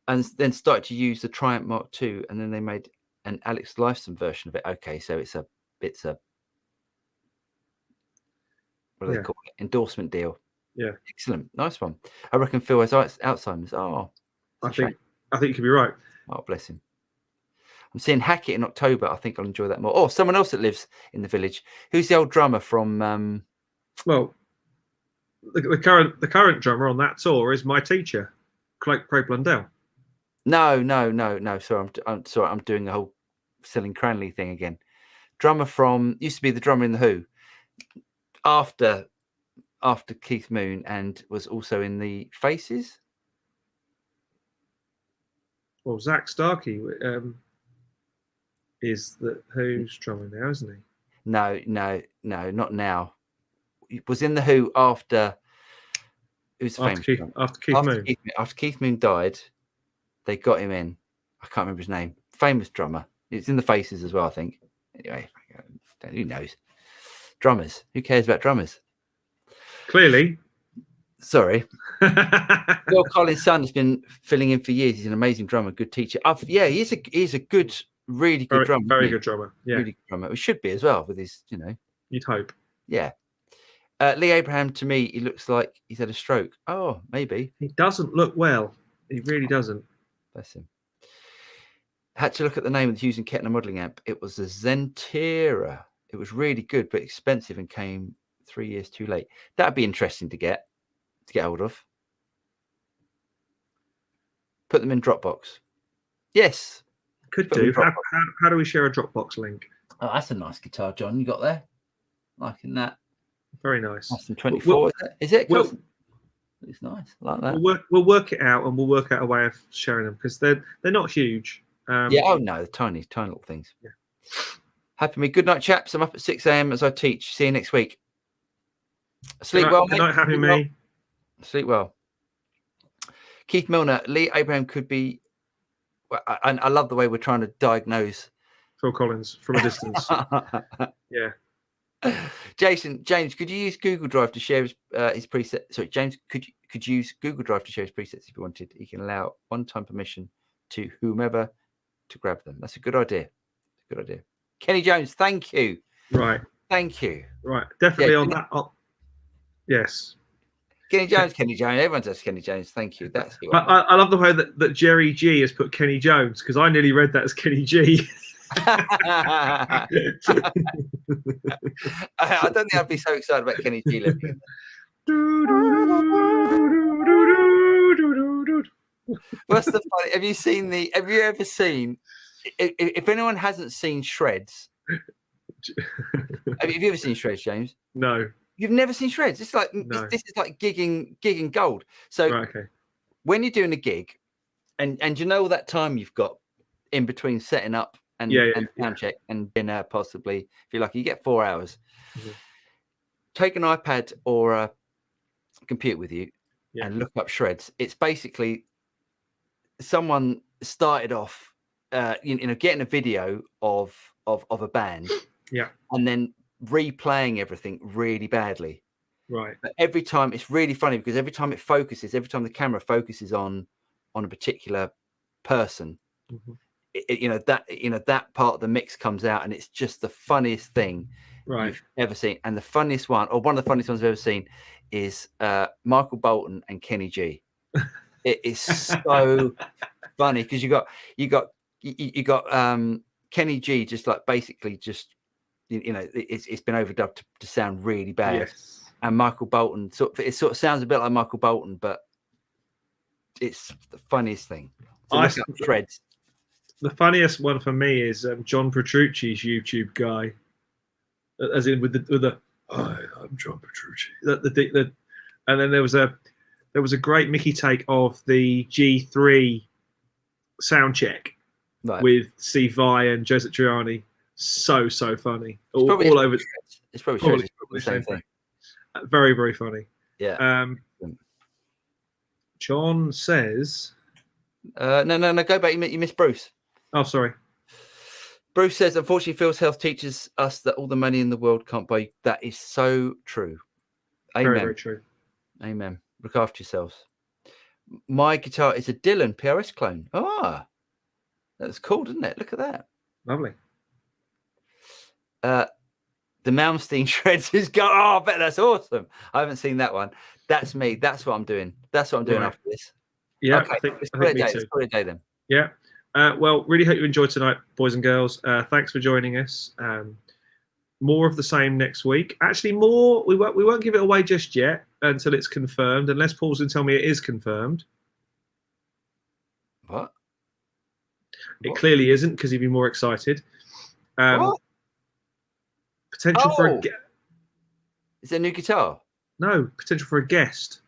Speaker 2: And then started to use the Triumph Mark II, and then they made an Alex Lifeson version of it. Okay, so it's a what do they call it? Endorsement deal.
Speaker 1: Yeah.
Speaker 2: Excellent. Nice one. I reckon Phil has Alzheimer's. Oh,
Speaker 1: I think you could be right.
Speaker 2: Oh, bless him. I'm seeing Hackett in October. I think I'll enjoy that more. Oh, someone else that lives in the village. Who's the old drummer from?
Speaker 1: Well, the current drummer on that tour is my teacher, Craig Blundell.
Speaker 2: No. Sorry, I'm sorry. I'm doing a whole selling Cranley thing again. Drummer from used to be the drummer in the Who. After Keith Moon, and was also in the Faces.
Speaker 1: Well, Zach Starkey is the Who's drummer now, isn't he?
Speaker 2: No, not now. He was in the Who after. Who's famous? After Keith Moon died, they got him in. I can't remember his name. Famous drummer. It's in the Faces as well, I think. Anyway, who knows? Drummers. Who cares about drummers?
Speaker 1: Clearly.
Speaker 2: Sorry. Bill Collins' son has been filling in for years. He's an amazing drummer, good teacher. He's a good, really good drummer.
Speaker 1: Very good drummer. Yeah.
Speaker 2: Really good drummer. He should be as well with his, you know.
Speaker 1: You'd hope.
Speaker 2: Yeah. Lee Abraham, to me, he looks like he's had a stroke. Oh, maybe.
Speaker 1: He doesn't look well. He really doesn't.
Speaker 2: Bless him. Had to look at the name of the Hughes and Kettner modeling amp. It was the Zentera. It was really good, but expensive and came 3 years too late. That'd be interesting to get hold of. Put them in Dropbox. Yes.
Speaker 1: Could do. How do we share a Dropbox link?
Speaker 2: Oh, that's a nice guitar, John. You got there? Liking that.
Speaker 1: Very nice.
Speaker 2: That's from 24. Is it? It's nice. I like that.
Speaker 1: We'll work it out, and we'll work out a way of sharing them because they're not huge.
Speaker 2: Yeah. Oh no, tiny little things.
Speaker 1: Yeah.
Speaker 2: Happy me. Good night, chaps. I'm up at 6 a.m. as I teach. See you next week. Sleep well.
Speaker 1: Good night, happy me.
Speaker 2: Sleep well. Keith Milner, Lee Abraham could be. I love the way we're trying to diagnose
Speaker 1: Phil Collins from a distance. Yeah.
Speaker 2: James, could you use Google Drive to share his preset? Sorry, James, could you use Google Drive to share his presets if you wanted? He can allow one-time permission to whomever to grab them. That's a good idea. Good idea. Kenny Jones, thank you.
Speaker 1: Right.
Speaker 2: Thank you.
Speaker 1: Right. Definitely on that. Yes.
Speaker 2: Kenny Jones. Everyone says Kenny Jones. Thank you.
Speaker 1: I love the way that Jerry G has put Kenny Jones because I nearly read that as Kenny G.
Speaker 2: I don't think I'd be so excited about Kenny G living. What's the funny? Have you ever seen? If anyone hasn't seen Shreds, have you ever seen Shreds, James?
Speaker 1: No.
Speaker 2: You've never seen Shreds. It's like this is like gigging gold. So
Speaker 1: right, okay.
Speaker 2: when you're doing a gig, and you know all that time you've got in between setting up and sound check and dinner, possibly if you're lucky, you get 4 hours. Mm-hmm. Take an iPad or a computer with you and look up Shreds. It's basically someone started off, getting a video of a band, and then replaying everything really badly.
Speaker 1: Right.
Speaker 2: But every time it's really funny because every time the camera focuses on a particular person, that part of the mix comes out, and it's just the funniest thing you've ever seen. And the funniest one, or one of the funniest ones I've ever seen, is Michael Bolton and Kenny G. It is so funny because you got Kenny G just like basically just it's been overdubbed to sound really bad. Yes. And Michael Bolton it sort of sounds a bit like Michael Bolton, but it's the funniest thing. So Shreds.
Speaker 1: The funniest one for me is John Petrucci's YouTube guy, as in with the hi, I'm John Petrucci. And then there was a great Mickey take of the G3 sound check with Steve Vai and Joe Satriani. So funny. All over.
Speaker 2: It's probably the same thing.
Speaker 1: Very, very funny.
Speaker 2: Yeah.
Speaker 1: John says,
Speaker 2: no, go back. You missed Bruce.
Speaker 1: Oh, sorry.
Speaker 2: Bruce says, unfortunately, Phil's health teaches us that all the money in the world can't buy you. That is so true. Amen.
Speaker 1: Very, very true.
Speaker 2: Amen. Look after yourselves. My guitar is a Dylan PRS clone. Ah, that's cool, isn't it? Look at that.
Speaker 1: Lovely.
Speaker 2: The Malmsteen Shreds is go. Oh, I bet that's awesome. I haven't seen that one. That's me. That's what I'm doing. That's what I'm doing after this.
Speaker 1: Yeah,
Speaker 2: okay. Let's call it a day then.
Speaker 1: Yeah. Well, really hope you enjoyed tonight, boys and girls. Thanks for joining us. More of the same next week. Actually, more. We won't give it away just yet until it's confirmed, unless Paul's going to tell me it is confirmed.
Speaker 2: What?
Speaker 1: It clearly isn't because he'd be more excited.
Speaker 2: What?
Speaker 1: Potential for a
Speaker 2: is there a new guitar?
Speaker 1: No, potential for a guest.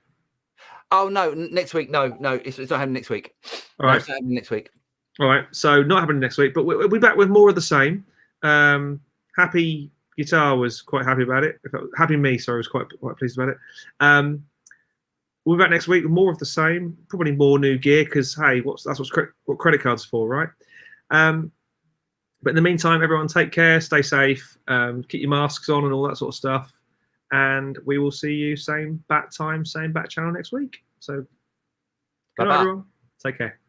Speaker 2: Oh no, next week. No, it's not happening next week.
Speaker 1: All right,
Speaker 2: it's not happening next week.
Speaker 1: All right, so not happening next week, but we'll be back with more of the same. Happy Guitar was quite happy about it. Happy Me, sorry, was quite pleased about it. We'll be back next week with more of the same, probably more new gear because hey, that's what credit cards are for, right? But in the meantime, everyone take care, stay safe, keep your masks on and all that sort of stuff. And we will see you same bat time, same bat channel next week. So, good night, everyone. Take care.